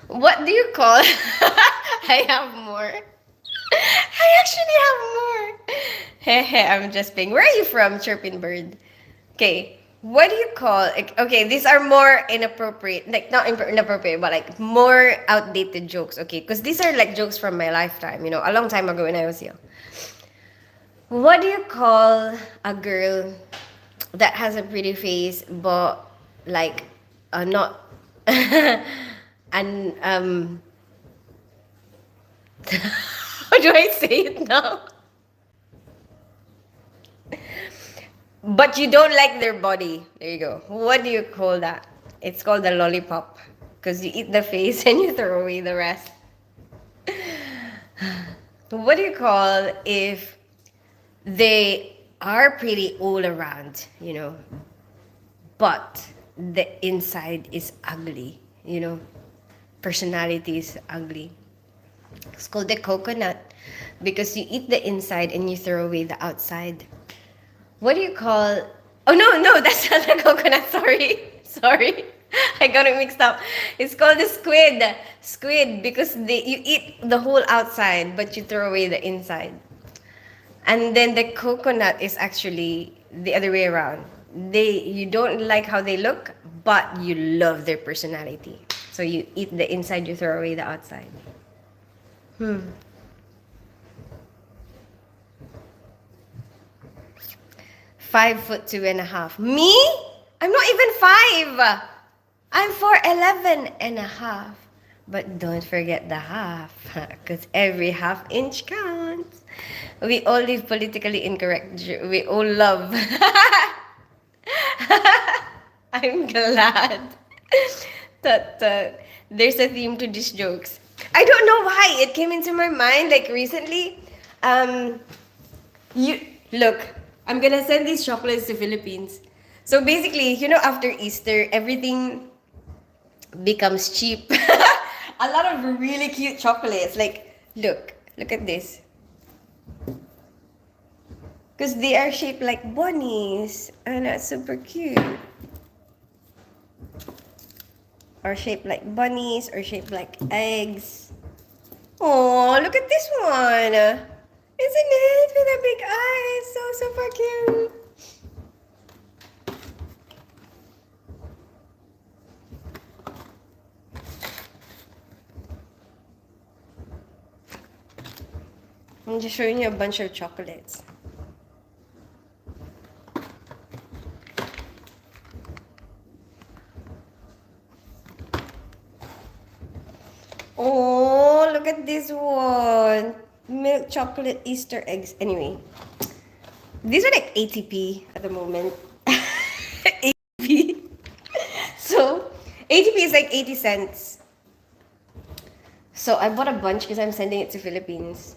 what do you call? I have more. I actually have more. Hehe, I'm just being. Where are you from, chirping bird? Okay, what do you call? Okay, these are more inappropriate, like not inappropriate, but like more outdated jokes. Okay, because these are like jokes from my lifetime. A long time ago when I was young. What do you call a girl that has a pretty face but like not and how do I say it now? But you don't like their body. There you go. What do you call that? It's called a lollipop because you eat the face and you throw away the rest. What do you call if they are pretty all around, but the inside is ugly, personality is ugly? It's called the coconut because you eat the inside and you throw away the outside. What do you call? Oh no, that's not the coconut. Sorry. I got it mixed up. It's called the squid. Squid because you eat the whole outside, but you throw away the inside. And then the coconut is actually the other way around. You don't like how they look, but you love their personality. So you eat the inside, you throw away the outside. Hmm. 5 foot 2.5. Me? I'm not even 5. I'm 4'11 and a half. But don't forget the half, because every half inch counts. We all live politically incorrect. We all love. I'm glad that there's a theme to these jokes. I don't know why it came into my mind like recently. Um, you look, I'm gonna send these chocolates to Philippines. So basically, after Easter, everything becomes cheap. A lot of really cute chocolates. Like, look at this. Because they are shaped like bunnies. And that's super cute. Or shaped like bunnies, or shaped like eggs. Oh, look at this one. Isn't it? With a big eye. So super cute. I'm just showing you a bunch of chocolates. Oh, look at this one. Milk chocolate Easter eggs. Anyway, these are like ATP at the moment. ATP. So, ATP is like 80 cents. So, I bought a bunch because I'm sending it to Philippines.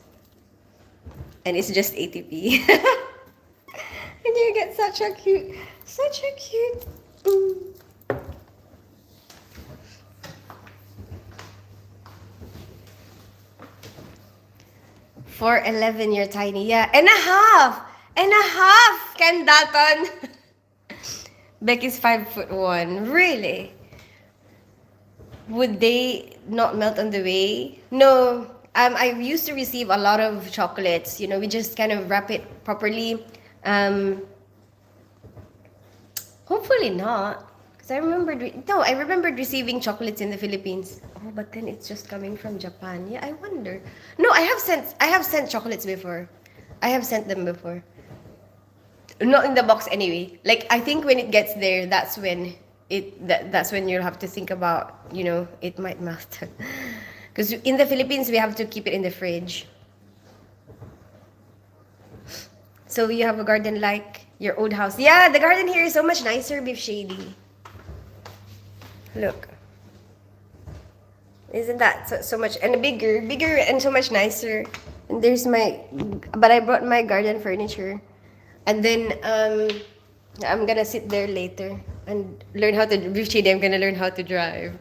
And it's just ATP. And you get such a cute. Mm. 4'11", you're tiny. Yeah, and a half. Ken Dalton. Becky's 5'1". Really? Would they not melt on the way? No. I used to receive a lot of chocolates. We just kind of wrap it properly. Hopefully not. Because I remembered receiving chocolates in the Philippines. Oh, but then it's just coming from Japan. Yeah, I wonder. No, I have sent chocolates before. I have sent them before. Not in the box anyway. Like, I think when it gets there, that's when that's when you'll have to think about, it might melt. Because in the Philippines, we have to keep it in the fridge. So you have a garden like your old house. Yeah, the garden here is so much nicer, Beef Shady. Look. Isn't that so much, and bigger and so much nicer. And but I brought my garden furniture. And then I'm gonna sit there later and learn how to, Beef Shady, I'm gonna learn how to drive.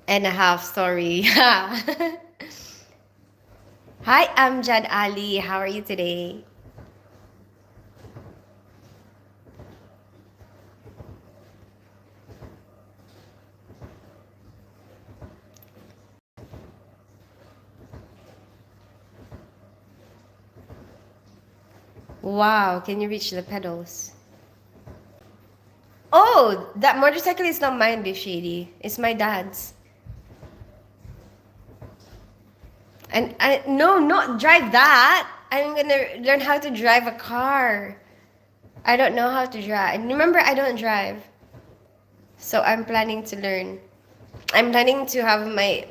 And a half, sorry. Hi, Amjad Ali. How are you today? Wow, can you reach the pedals? Oh, that motorcycle is not mine, Beef Shady. It's my dad's. And no, not drive that. I'm gonna learn how to drive a car. I don't know how to drive. Remember, I don't drive. So I'm planning to learn. I'm planning to have my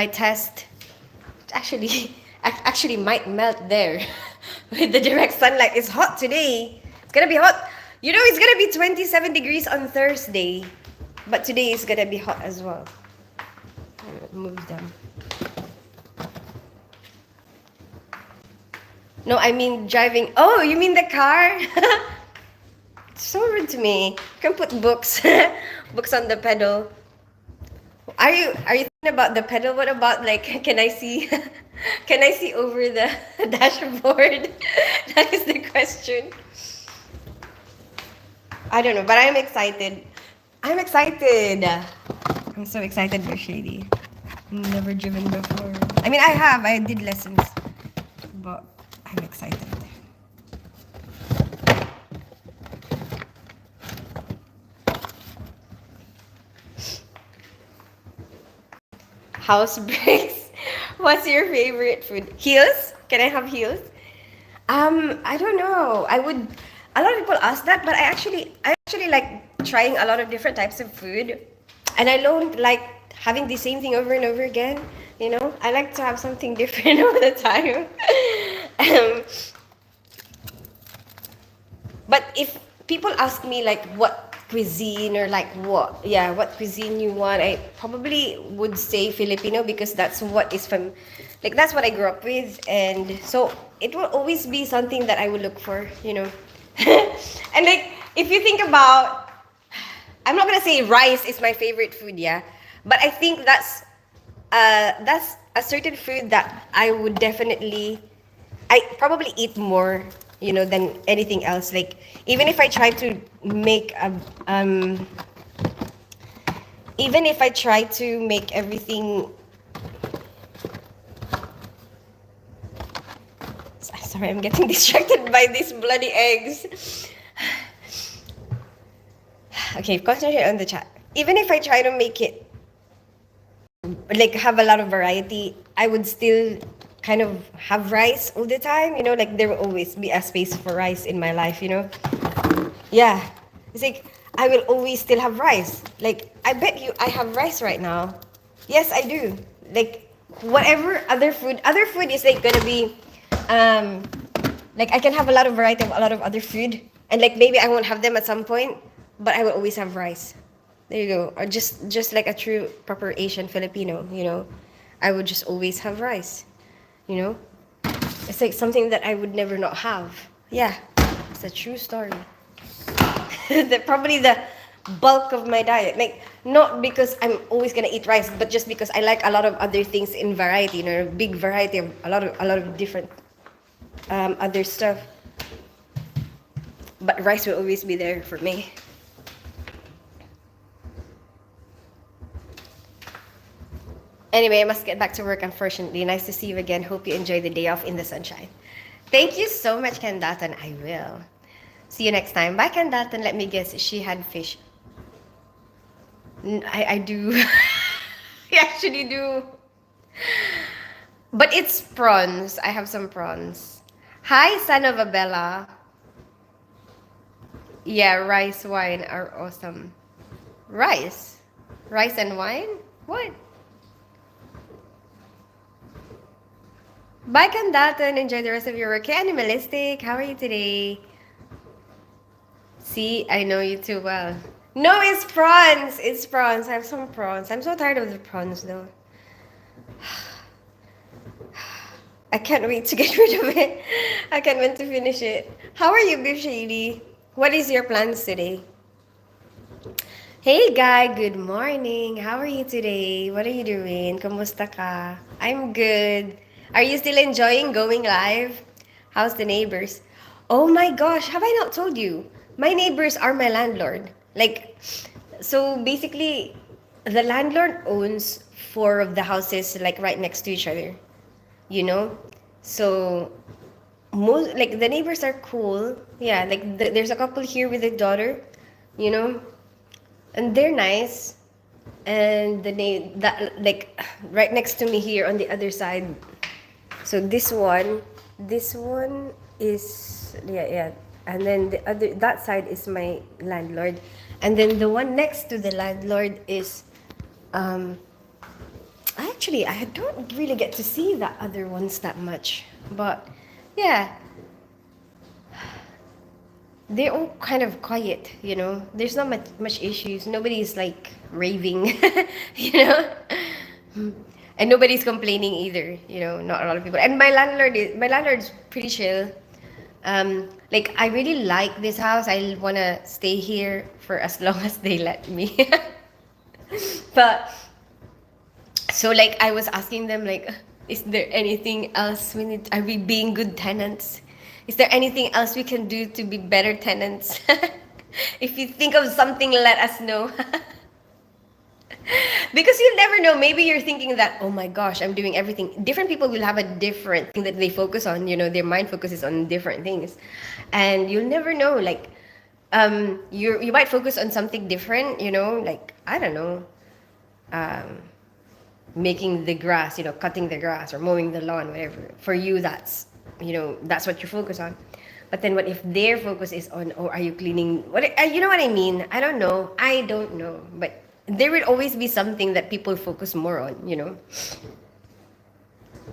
test. Actually might melt there with the direct sunlight. It's hot today. It's gonna be hot. It's gonna be 27 degrees on Thursday, but today is gonna be hot as well. Move them. No, I mean driving. Oh, you mean the car? So rude to me. You can put books, books on the pedal. Are you about the pedal. What about like can I see can I see over the dashboard? That is the question. I don't know, but I'm excited. I'm excited. I'm so excited for Shady. Never driven before. I mean, I have. I did lessons, but I'm excited. House breaks. What's your favorite food? Heels? Can I have heels? I don't know. I would. A lot of people ask that, but I actually like trying a lot of different types of food, and I don't like having the same thing over and over again. I like to have something different all the time. um, but if people ask me like what cuisine or like what cuisine you want, I probably would say Filipino because that's what is from, like that's what I grew up with, and so it will always be something that I would look for. And like if you think about, I'm not gonna say rice is my favorite food, yeah, but I think that's a certain food that I probably eat more, than anything else. Like even if I try to make a even if I try to make everything. Sorry, I'm getting distracted by these bloody eggs. Okay, concentrate on the chat. Even if I try to make it like have a lot of variety, I would still kind of have rice all the time. Like there will always be a space for rice in my life. Yeah. It's like I will always still have rice. Like I bet you I have rice right now. Yes, I do. Like whatever other food is like gonna be like I can have a lot of variety of a lot of other food, and like maybe I won't have them at some point, but I will always have rice. There you go. Or just like a true proper Asian Filipino. I would just always have rice. You know? It's like something that I would never not have. Yeah. It's a true story. Probably the bulk of my diet. Like not because I'm always gonna eat rice, but just because I like a lot of other things in variety, a big variety of a lot of different other stuff. But rice will always be there for me. Anyway, I must get back to work, unfortunately. Nice to see you again. Hope you enjoy the day off in the sunshine. Thank you so much, Kandatan. I will. See you next time. Bye, Kandatan. Let me guess. She had fish. I do. I actually do. But it's prawns. I have some prawns. Hi, son of a Bella. Yeah, rice, wine are awesome. Rice? Rice and wine? What? Bye, Kandatan. Enjoy the rest of your work. Hey, Animalistic. How are you today? See, I know you too well. No, it's prawns. It's prawns. I have some prawns. I'm so tired of the prawns, though. I can't wait to get rid of it. I can't wait to finish it. How are you, Beef Shady? What is your plans today? Hey, Guy. Good morning. How are you today? What are you doing? Kumusta ka? I'm good. Are you still enjoying going live? How's the neighbors? Oh my gosh, have I not told you? My neighbors are my landlord. Like, so basically, the landlord owns 4 of the houses like right next to each other. So most like the neighbors are cool. Yeah, like there's a couple here with a daughter, you know, and they're nice. And that like right next to me here on the other side. So this one is yeah, and then that side is my landlord, and then the one next to the landlord is um actually I don't really get to see the other ones that much, but yeah, they're all kind of quiet. There's not much issues. Nobody's like raving. you know and nobody's complaining either. Not a lot of people. And my landlord's pretty chill. Like I really like this house. I want to stay here for as long as they let me. But So like I was asking them like, is there anything else we need? Are we being good tenants? Is there anything else we can do to be better tenants? If you think of something, let us know. Because you'll never know. Maybe you're thinking that, oh my gosh, I'm doing everything. Different people will have a different thing that they focus on. You know, their mind focuses on different things, and you'll never know. Like, you might focus on something different. You know, like I don't know, um, making the grass. You know, cutting the grass or mowing the lawn, whatever. For you, that's that's what you focus on. But then, what if their focus is on, oh, are you cleaning? What you know what I mean? I don't know. I don't know, but there will always be something that people focus more on. You know.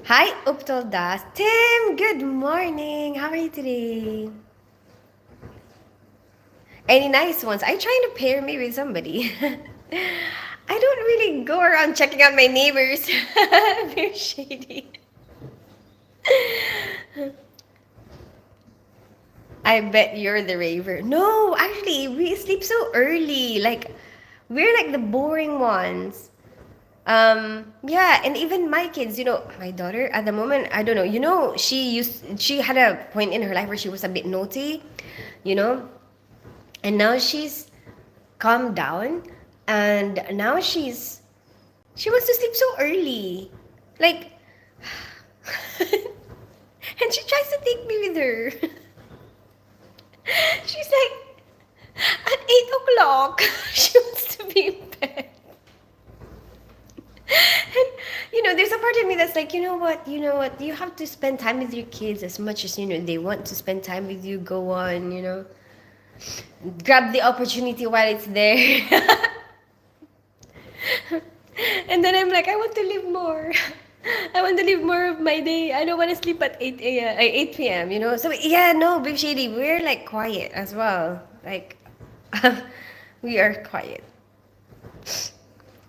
Hi, Uptol Das. Tim, good morning. How are you today? Any nice ones? I trying to pair me with somebody. I don't really go around checking out my neighbors. They're shady. I bet you're the raver. No, actually, we sleep so early. Like, we're like the boring ones. Yeah, and even my kids, my daughter at the moment, I don't know, she had a point in her life where she was a bit naughty, you know, and now she's calmed down, and now she wants to sleep so early. Like, and she tries to take me with her. She's like, at 8 o'clock, she wants to be in bed. And there's a part of me that's like, you know what, you have to spend time with your kids as much as they want to spend time with you. Go on, grab the opportunity while it's there. And then I'm like, I want to live more. I want to live more of my day. I don't want to sleep at 8 p.m. So yeah, no, Big Shady, we're like quiet as well. Like, we are quiet.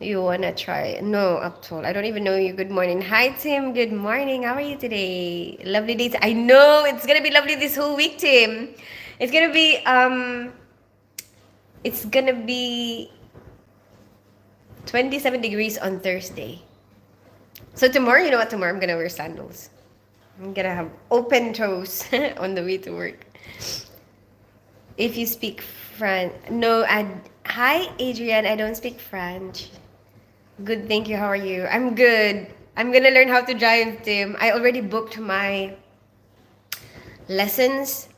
You wanna try? No, Aptol. I don't even know you. Good morning. Hi, Tim. Good morning. How are you today? Lovely days. I know it's gonna be lovely this whole week, Tim. It's gonna be it's gonna be 27 degrees on Thursday. So tomorrow, you know what? Tomorrow I'm gonna wear sandals. I'm gonna have open toes on the way to work. If you speak French, no. Hi, Adrian. I don't speak French. Good, thank you. How are you? I'm good. I'm gonna learn how to drive, Tim. I already booked my lessons,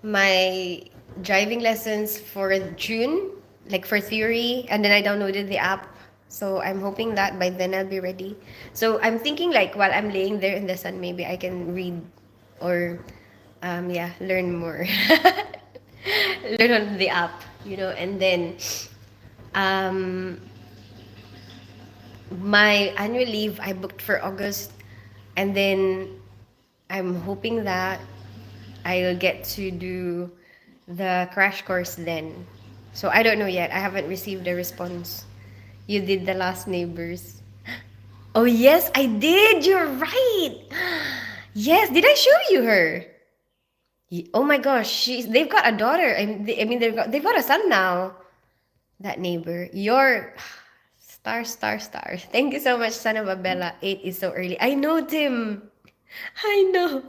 my driving lessons for June, like for theory, and then I downloaded the app. So I'm hoping that by then I'll be ready. So I'm thinking like while I'm laying there in the sun, maybe I can read or learn more. Learn on the app, and then um my annual leave I booked for August, and then I'm hoping that I'll get to do the crash course then. So I don't know yet. I haven't received a response. You did the last neighbors. Oh yes, I did. You're right. Yes, did I show you her? Oh my gosh, they've got a daughter. I mean they've got a son now. That neighbor. You're star, star, star. Thank you so much, son of a Bella. 8 is so early. I know, Tim. I know.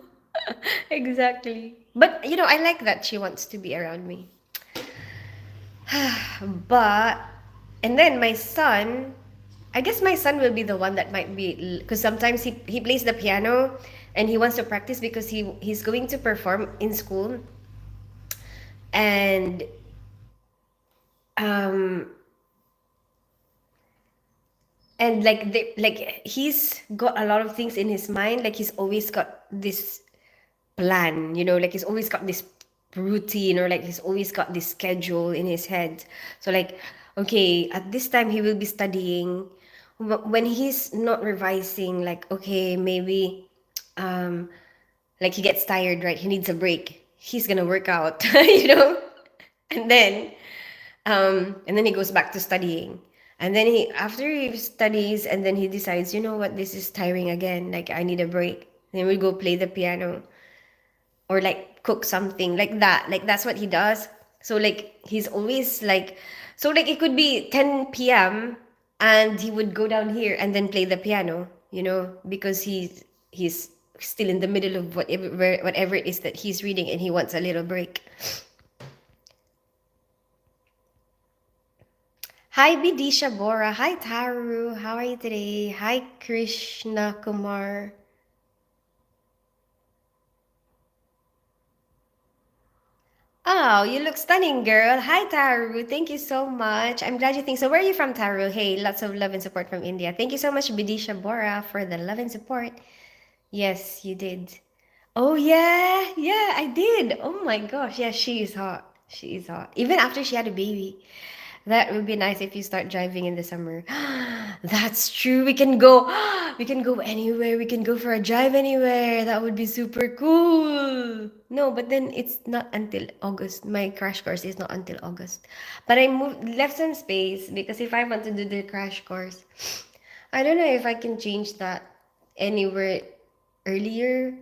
Exactly. But, I like that she wants to be around me. But, and then my son, I guess my son will be the one that might be, because sometimes he plays the piano and he wants to practice because he's going to perform in school. And, um, and like he's got a lot of things in his mind. Like he's always got this plan, like he's always got this routine, or like he's always got this schedule in his head. So like, okay, at this time he will be studying. When he's not revising, like, okay, maybe um like he gets tired, right? He needs a break. He's gonna work out, and then he goes back to studying. And then after he studies, and then he decides, you know what, this is tiring again. Like, I need a break. Then we go play the piano or like cook something like that. Like, that's what he does. So like, he's always like, so like it could be 10 p.m. and he would go down here and then play the piano, because he's still in the middle of whatever it is that he's reading, and he wants a little break. Hi, Bidisha Bora. Hi, Taru. How are you today? Hi, Krishna Kumar. Oh, you look stunning, girl. Hi, Taru. Thank you so much. I'm glad you think so. Where are you from, Taru? Hey, lots of love and support from India. Thank you so much, Bidisha Bora, for the love and support. Yes, you did. Oh, yeah. Yeah, I did. Oh my gosh. Yeah, she is hot. She is hot. Even after she had a baby. That would be nice if you start driving in the summer. That's true. We can go. We can go anywhere. We can go for a drive anywhere. That would be super cool. No, but then it's not until August. My crash course is not until August. But I left some space because if I want to do the crash course, I don't know if I can change that anywhere earlier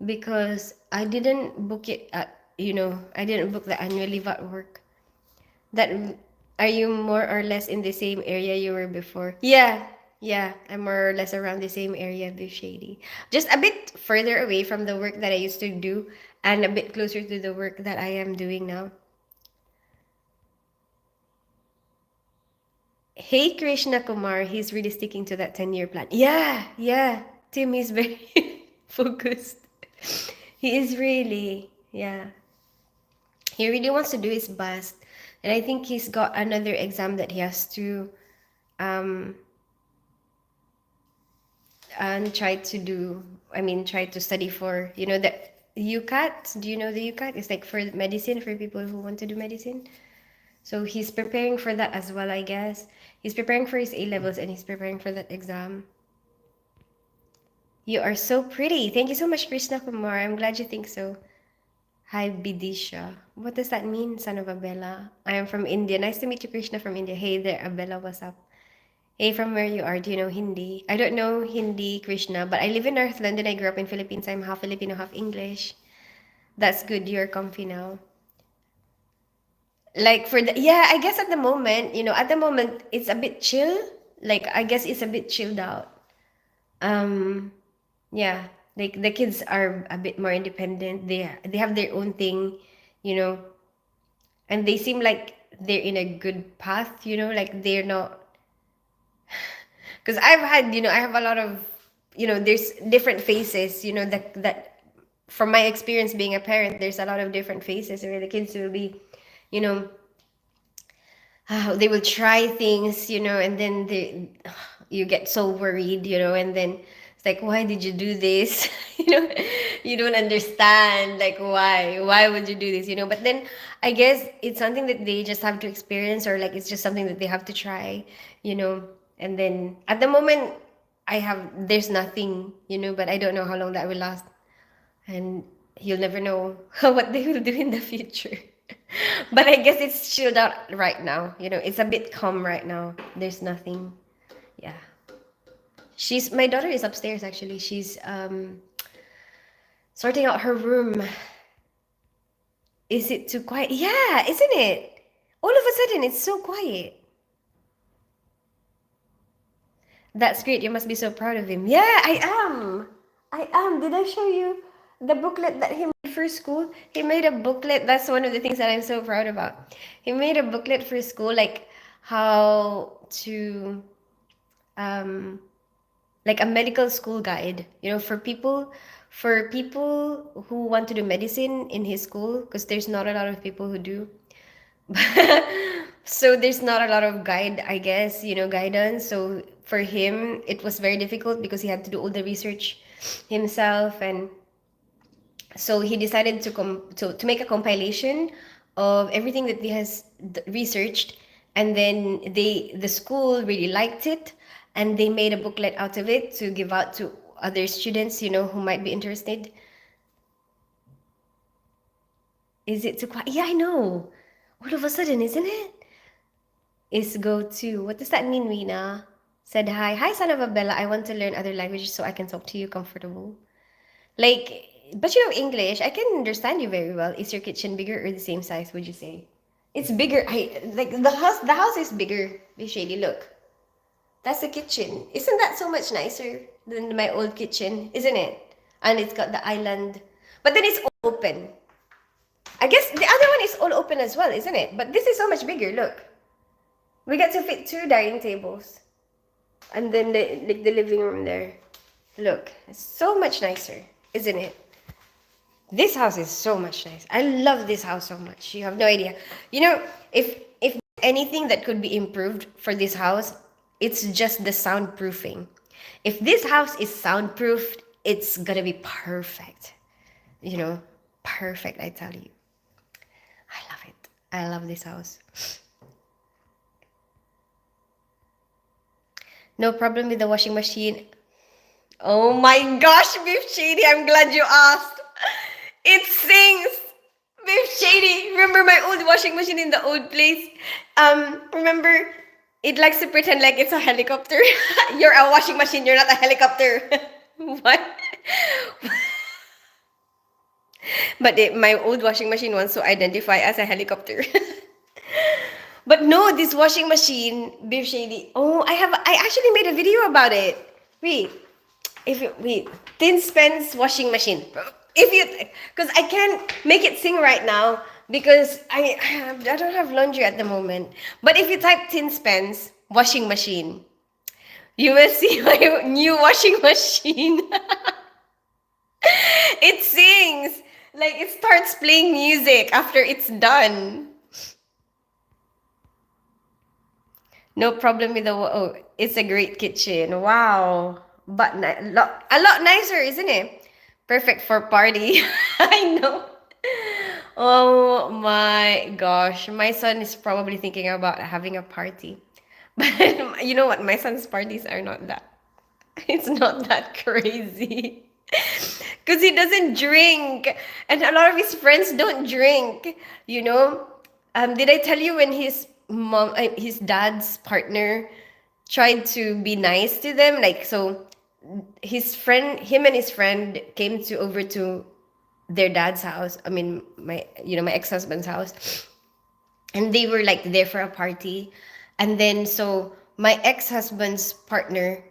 because I didn't book it I didn't book the annual leave at work. That Are you more or less in the same area you were before? Yeah, yeah, I'm more or less around the same area, Beef Shady. Just a bit further away from the work that I used to do and a bit closer to the work that I am doing now. Hey Krishna Kumar, he's really sticking to that 10-year plan. Yeah, yeah. Tim is very focused. He is really, yeah. He really wants to do his best. And I think he's got another exam that he has to um and try to study for, the UCAT. Do you know the UCAT? It's like for medicine, for people who want to do medicine. So he's preparing for that as well, I guess. He's preparing for his A levels and he's preparing for that exam. You are so pretty. Thank you so much, Krishna Kumar. I'm glad you think so. Hi, Bidisha. What does that mean, son of Abella? I am from India. Nice to meet you, Krishna from India. Hey there, Abella. What's up? Hey, from where you are, do you know Hindi? I don't know Hindi, Krishna, but I live in North London. I grew up in Philippines. I'm half Filipino, half English. That's good. You're comfy now. Like yeah, I guess at the moment, it's a bit chill. Like, I guess it's a bit chilled out. Um, yeah, like the kids are a bit more independent. They have their own thing, you know, and they seem like they're in a good path, like they're not. Because I have a lot of, there's different faces, that from my experience being a parent, there's a lot of different faces where the kids will be, you know, they will try things, and then you get so worried, and then it's like, why did you do this? you know, you don't understand, like, why would you do this? But then I guess it's something that they just have to experience, or like it's just something that they have to try, you know. And then at the moment, there's nothing, but I don't know how long that will last, and you'll never know what they will do in the future. But I guess it's chilled out right now. It's a bit calm right now. There's nothing. Yeah. She's My daughter is upstairs actually. She's sorting out her room. Is it too quiet? Yeah, isn't it? All of a sudden it's so quiet. That's great. You must be so proud of him. Yeah, I am. I am. Did I show you the booklet that he made for school? He made a booklet. That's one of the things that I'm so proud about. He made a booklet for school, like how to, um, like a medical school guide, for people who want to do medicine in his school, because there's not a lot of people who do. So there's not a lot of guidance. So for him, it was very difficult because he had to do all the research himself, and so he decided to make a compilation of everything that he has researched, and then the school really liked it, and they made a booklet out of it to give out to other students, who might be interested. Is it too quiet? Yeah, I know. All of a sudden, isn't it? Is go to. What does that mean, Rina? Said hi. Hi, son of a Bella. I want to learn other languages so I can talk to you comfortable. Like, but you know English. I can understand you very well. Is your kitchen bigger or the same size, would you say? It's bigger. The house is bigger. Be shady. Look. That's the kitchen. Isn't that so much nicer than my old kitchen? Isn't it? And it's got the island. But then it's all open. I guess the other one is all open as well, isn't it? But this is so much bigger. Look. We get to fit two dining tables. And then the living room there. Look. It's so much nicer, isn't it? This house is so much nice. I love this house so much. You have no idea. You know, if anything that could be improved for this house, it's just the soundproofing. If this house is soundproofed, it's gonna be perfect. You know, perfect, I tell you. I love it. I love this house. No problem with the washing machine. Oh my gosh, Beef Shady, I'm glad you asked. It sings. Beef Shady. Remember my old washing machine in the old place? Remember, it likes to pretend like it's a helicopter. You're a washing machine, you're not a helicopter. What? But my old washing machine wants to identify as a helicopter. But no, this washing machine, Beef Shady. Oh, I actually made a video about it. Wait. Wait, Tin Spen's washing machine. If you, because I can't make it sing right now because I don't have laundry at the moment. But if you type Tin Spen's washing machine, you will see my new washing machine. It sings like it starts playing music after it's done. No problem with the oh, it's a great kitchen. Wow. But a lot nicer, isn't it? Perfect for party. I know. Oh my gosh. My son is probably thinking about having a party. But you know what? My son's parties are not that. It's not that crazy. Because he doesn't drink. And a lot of his friends don't drink. You know? Did I tell you when his dad's partner tried to be nice to them? Like, so him and his friend came to over to their dad's house. I mean, my ex-husband's house. And they were like there for a party. And then, so my ex-husband's partner,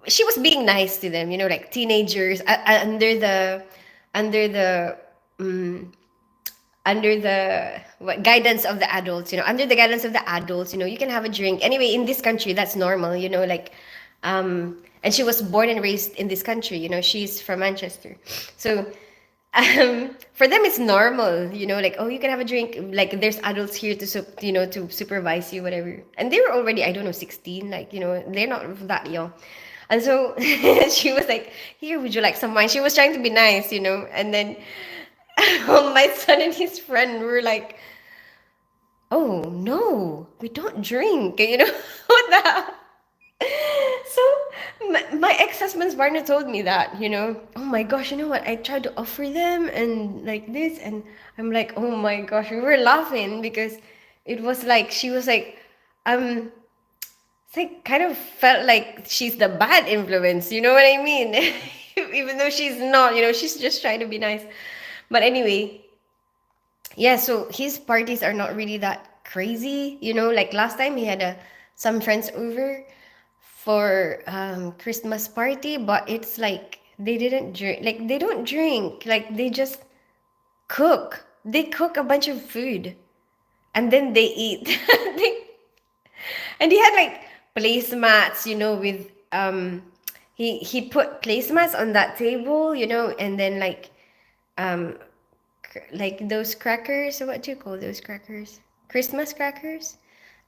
she was being nice to them, like teenagers under the um, under the what guidance of the adults, under the guidance of the adults, you can have a drink. Anyway, in this country, that's normal, like, and she was born and raised in this country, she's from Manchester. So, for them, it's normal, like, oh, you can have a drink. Like, there's adults here to supervise you, whatever. And they were already, I don't know, 16, like, they're not that young. And so she was like, here, would you like some wine? She was trying to be nice, and then my son and his friend were like, oh no, we don't drink, what the hell? So my ex-husband's partner told me that, oh my gosh, you know what? I tried to offer them and like this, and I'm like, oh my gosh, we were laughing because it was like she was like, it's like kind of felt like she's the bad influence, you know what I mean? Even though she's not, she's just trying to be nice. But anyway, yeah, so his parties are not really that crazy, like last time he had some friends over for Christmas party, but it's like they didn't drink, like they don't drink, like they just cook. They cook a bunch of food and then they eat. And he had like placemats, with he put placemats on that table, and then like those crackers, what do you call those crackers? Christmas crackers.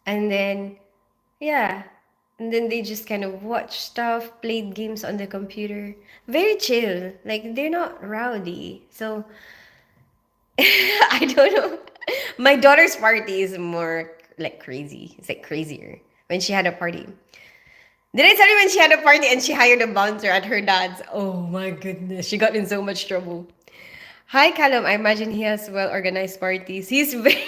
And then yeah, and then they just kind of watched stuff, played games on the computer. Very chill. Like they're not rowdy. So I don't know. My daughter's party is more like crazy. It's like crazier when she had a party. Did I tell you when she had a party and she hired a bouncer at her dad's? Oh my goodness. She got in so much trouble. Hi, Callum. I imagine he has well-organized parties. He's very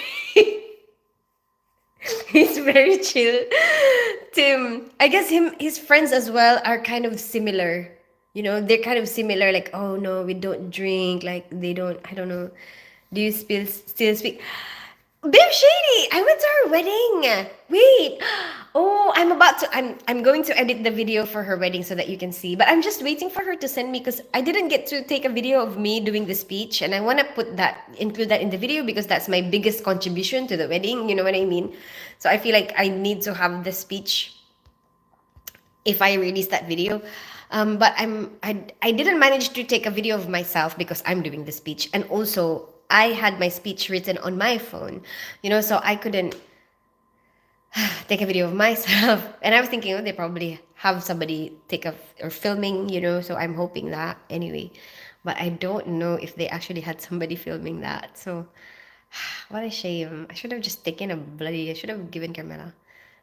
he's very chill. Tim, I guess his friends as well are kind of similar. They're kind of similar. Like, oh no, we don't drink. Like they don't. I don't know. Do you still speak? Babe Shady, I went to her wedding. Wait. Oh, I'm going to edit the video for her wedding so that you can see. But I'm just waiting for her to send me because I didn't get to take a video of me doing the speech and I want to include that in the video because that's my biggest contribution to the wedding, you know what I mean? So I feel like I need to have the speech if I release that video. But I didn't manage to take a video of myself because I'm doing the speech, and also I had my speech written on my phone, so I couldn't take a video of myself. And I was thinking, oh, they probably have somebody take a or filming, So I'm hoping that anyway, but I don't know if they actually had somebody filming that. So what a shame. I should have just taken a bloody. I should have given Carmela.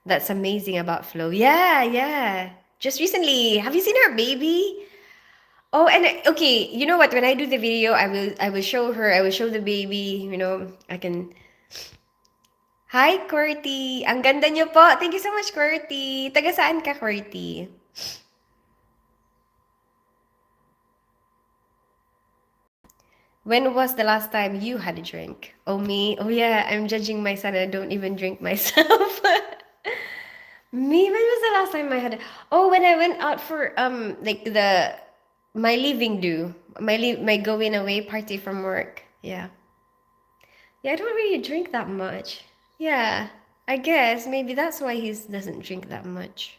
That's amazing about Flo. Yeah, yeah. Just recently, have you seen her baby? Oh, and okay, you know what? When I do the video, I will show her. I will show the baby. I can. Hi, Qwerty. Ang ganda niyo po. Thank you so much, Qwerty. Taga saan ka, Qwerty? When was the last time you had a drink? Oh, me? Oh, yeah. I'm judging my son. I don't even drink myself. Me, when was the last time I had? Oh, when I went out for like my leaving do my going away party from work. Yeah, yeah. I don't really drink that much. Yeah, I guess maybe that's why he doesn't drink that much.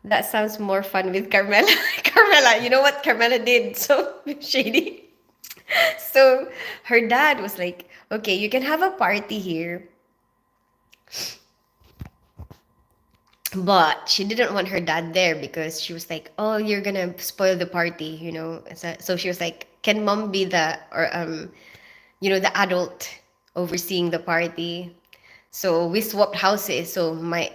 That sounds more fun with Carmela. Carmela, you know what Carmela did? So shady. So her dad was like, "Okay, you can have a party here, but she didn't want her dad there because she was like, "Oh, you're gonna spoil the party." So she was like, "Can mom be the adult overseeing the party?" So we swapped houses. So my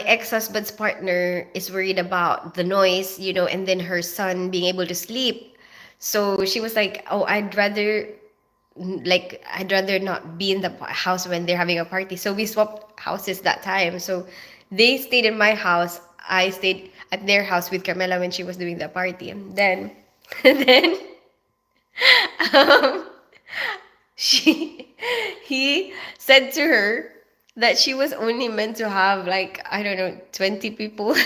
ex-husband's partner is worried about the noise, and then her son being able to sleep. So she was like, "Oh, I'd rather not be in the house when they're having a party." So we swapped houses that time. So they stayed in my house. I stayed at their house with Carmela when she was doing the party. And then, then um, she he said to her that she was only meant to have like, I don't know, 20 people.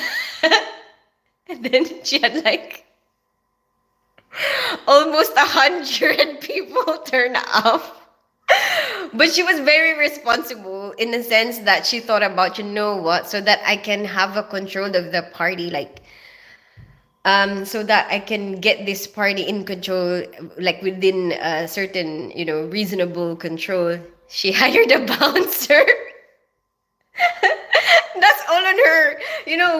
And then she had like almost 100 people turn up. But she was very responsible in the sense that she thought about, so that I can have a control of the party, like, so that I can get this party in control, like within a certain, reasonable control. She hired a bouncer. That's all on her.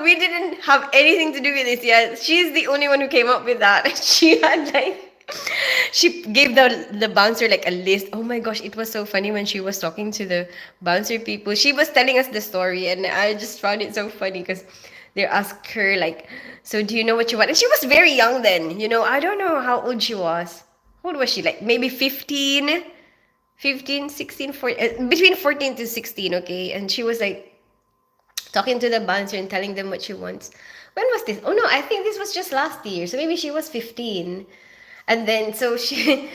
We didn't have anything to do with this yet. She's the only one who came up with that. She had like she gave the bouncer like a list. Oh my gosh, it was so funny when she was talking to the bouncer people. She was telling us the story and I just found it so funny because they asked her like, "So do you know what you want?" And she was very young then. I don't know how old she was. How old was she? Like maybe 15, 15, 16, 14, between 14 to 16, okay? And she was like talking to the bouncer and telling them what she wants. When was this? Oh no, I think this was just last year. So maybe she was 15. And then so she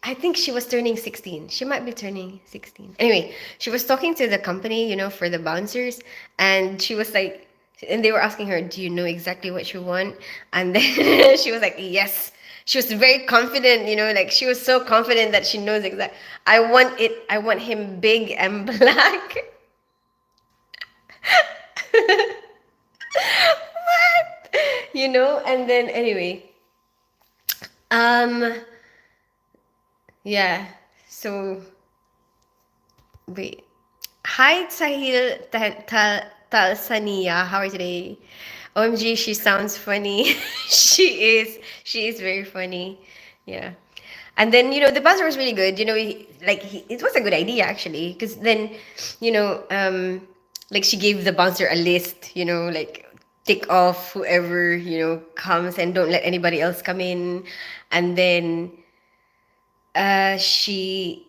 I think she was turning 16. She might be turning 16. Anyway, she was talking to the company, for the bouncers, and she was like, and they were asking her, "Do you know exactly what you want?" And then she was like, "Yes." She was very confident, like she was so confident that she knows exactly. I want him big and black. What? And then anyway, um, yeah. So wait. Hi, Sahil Talsania. How are you today? OMG, she sounds funny. She is very funny. Yeah. And then, the buzzer was really good. It was a good idea actually, because then, like she gave the bouncer a list, like tick off whoever, comes and don't let anybody else come in. And then she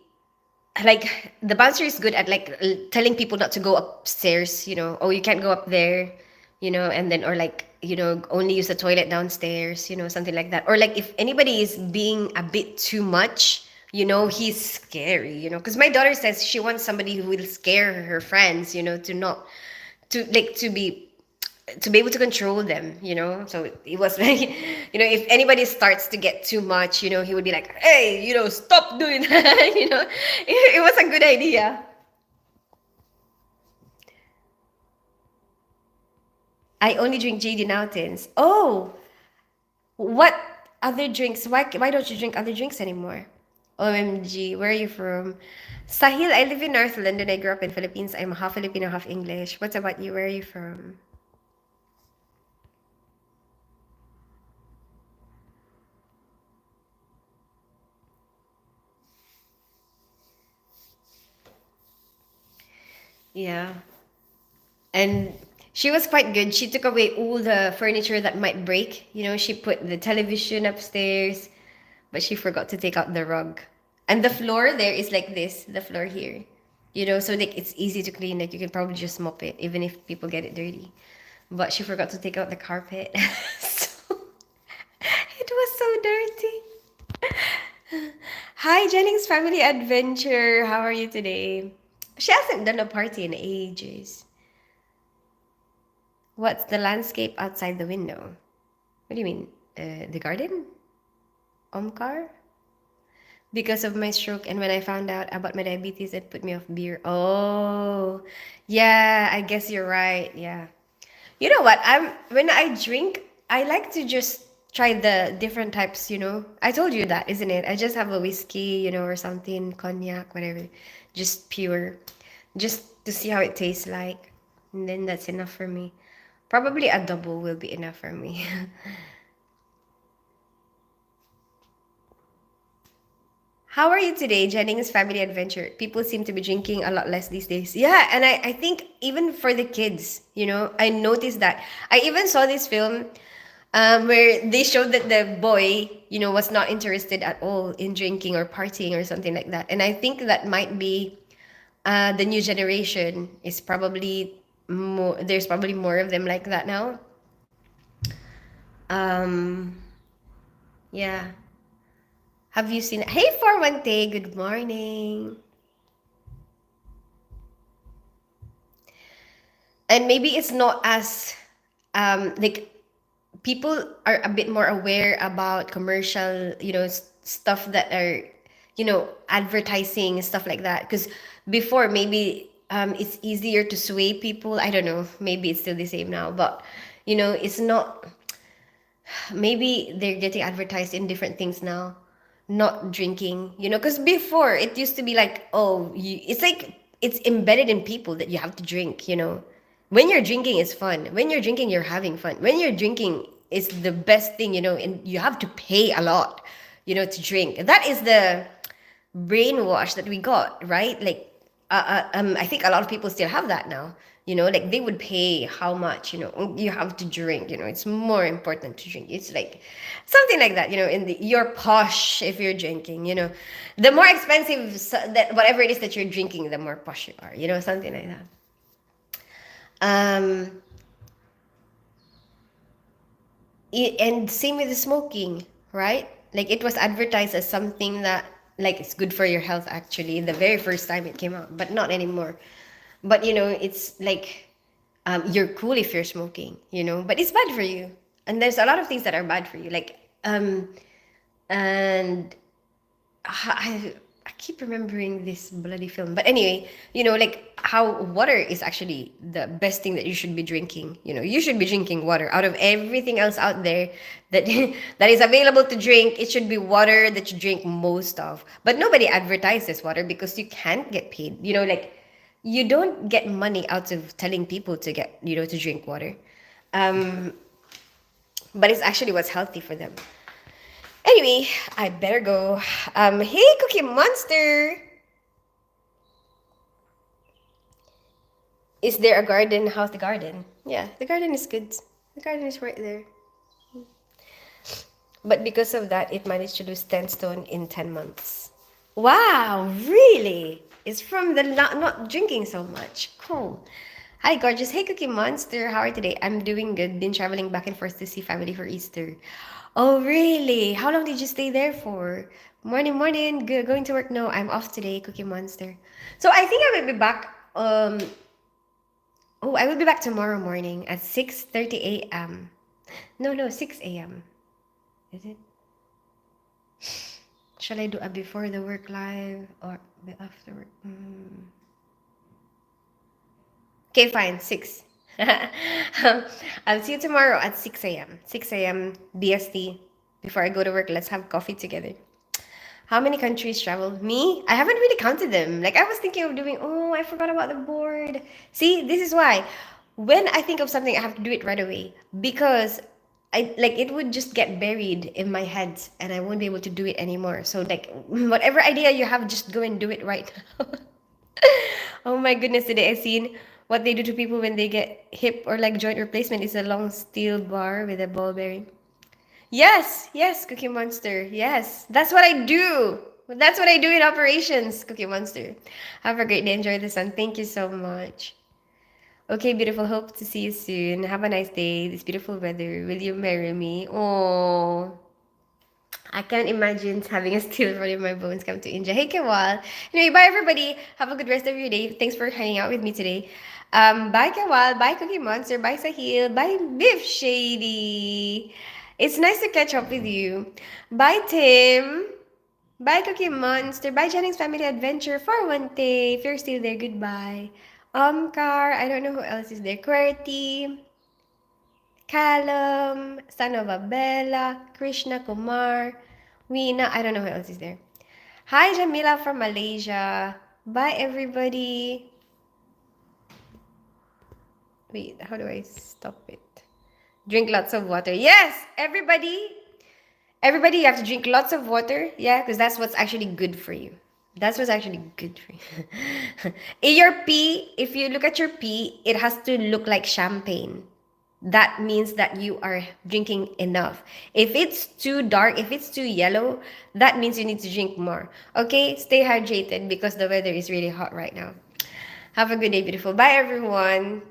like the bouncer is good at like telling people not to go upstairs, oh, you can't go up there, and then or like, only use the toilet downstairs, something like that. Or like if anybody is being a bit too much, He's scary, because my daughter says she wants somebody who will scare her friends, to not to be able to control them, so it was like, if anybody starts to get too much, he would be like, hey, stop doing that. It was a good idea. I only drink JD Nautins. Oh, what other drinks? Why don't you drink other drinks anymore? OMG, where are you from? Sahil, I live in North London. I grew up in Philippines. I'm half Filipino, half English. What's about you? Where are you from? Yeah. And she was quite good. She took away all the furniture that might break. She put the television upstairs, but she forgot to take out the rug. And the floor there is like this, the floor here. So like it's easy to clean. Like you can probably just mop it, even if people get it dirty. But she forgot to take out the carpet. So it was so dirty. Hi, Jennings Family Adventure. How are you today? She hasn't done a party in ages. What's the landscape outside the window? What do you mean? The garden? Omkar? Because of my stroke and when I found out about my diabetes, it put me off beer. Oh, yeah, I guess you're right. Yeah. You know what? When I drink, I like to just try the different types, I told you that, isn't it? I just have a whiskey, or something, cognac, whatever. Just pure. Just to see how it tastes like. And then that's enough for me. Probably a double will be enough for me. How are you today, Jennings Family Adventure? People seem to be drinking a lot less these days. Yeah, and I think even for the kids, I noticed that. I even saw this film where they showed that the boy, was not interested at all in drinking or partying or something like that. And I think that might be the new generation is probably more, there's probably more of them like that now. Um, yeah. Have you seen? Hey, Forwante, good morning. And maybe it's not as like people are a bit more aware about commercial, stuff that are, advertising stuff like that. Because before, maybe it's easier to sway people. I don't know. Maybe it's still the same now, but it's not. Maybe they're getting advertised in different things now, not drinking, because before it used to be like, oh, it's like it's embedded in people that you have to drink. When you're drinking, it's fun. When you're drinking, you're having fun. When you're drinking, it's the best thing, and you have to pay a lot, to drink. That is the brainwash that we got, right? Like, I think a lot of people still have that now. Like they would pay how much, you have to drink. It's more important to drink. It's like something like that. You're posh if you're drinking. The more expensive that whatever it is that you're drinking, the more posh you are. Something like that. Um, and same with the smoking, right? Like it was advertised as something that like it's good for your health actually the very first time it came out, but not anymore. But it's like you're cool if you're smoking, but it's bad for you. And there's a lot of things that are bad for you, like and I keep remembering this bloody film. But anyway, like how water is actually the best thing that you should be drinking. You should be drinking water out of everything else out there that that is available to drink. It should be water that you drink most of. But nobody advertises water because you can't get paid. Like you don't get money out of telling people to get, to drink water. Um, but it's actually what's healthy for them. Anyway, I better go. Hey, Cookie Monster! Is there a garden? How's the garden? Yeah, the garden is good. The garden is right there. But because of that, it managed to lose 10 stone in 10 months. Wow, really? It's from the not drinking so much. Cool. Hi, gorgeous. Hey, Cookie Monster. How are you today? I'm doing good. Been traveling back and forth to see family for Easter. Oh, really? How long did you stay there for? Morning, morning. Going to work? No, I'm off today, Cookie Monster. So I think I will be back. Oh, I will be back tomorrow morning at 6:30 a.m. No, no, 6 a.m. Is it? Shall I do a before the work live or after work? Okay, fine. 6. I'll see you tomorrow at 6 a.m. 6 a.m. BST. Before I go to work, let's have coffee together. How many countries traveled? Me? I haven't really counted them. Like I was thinking of doing, oh, I forgot about the board. See, this is why. When I think of something, I have to do it right away. Because I like it would just get buried in my head and I won't be able to do it anymore. So like whatever idea you have, just go and do it right now. Oh my goodness, today I seen what they do to people when they get hip or like joint replacement is a long steel bar with a ball bearing. Yes, yes, Cookie Monster. Yes, that's what I do. That's what I do in operations, Cookie Monster. Have a great day. Enjoy the sun. Thank you so much. Okay, beautiful. Hope to see you soon. Have a nice day. This beautiful weather. Will you marry me? Oh, I can't imagine having a steel rod in my bones come to India. Hey, Kewal. Anyway, bye, everybody. Have a good rest of your day. Thanks for hanging out with me today. Bye, Kewal. Bye, Cookie Monster. Bye, Sahil. Bye, Biff Shady. It's nice to catch up with you. Bye, Tim. Bye, Cookie Monster. Bye, Jennings Family Adventure. For one day. If you're still there, goodbye. Car. I don't know who else is there. QWERTY. Callum, son of Abella, Krishna Kumar, Weena, I don't know who else is there. Hi, Jamila from Malaysia. Bye, everybody. Wait, how do I stop it? Drink lots of water. Yes, everybody. Everybody, you have to drink lots of water. Yeah, because that's what's actually good for you. That's what's actually good for you. In your pee, if you look at your pee, it has to look like champagne. That means that you are drinking enough. If it's too dark, if it's too yellow, that means you need to drink more. Okay, stay hydrated because the weather is really hot right now. Have a good day, beautiful. Bye, everyone.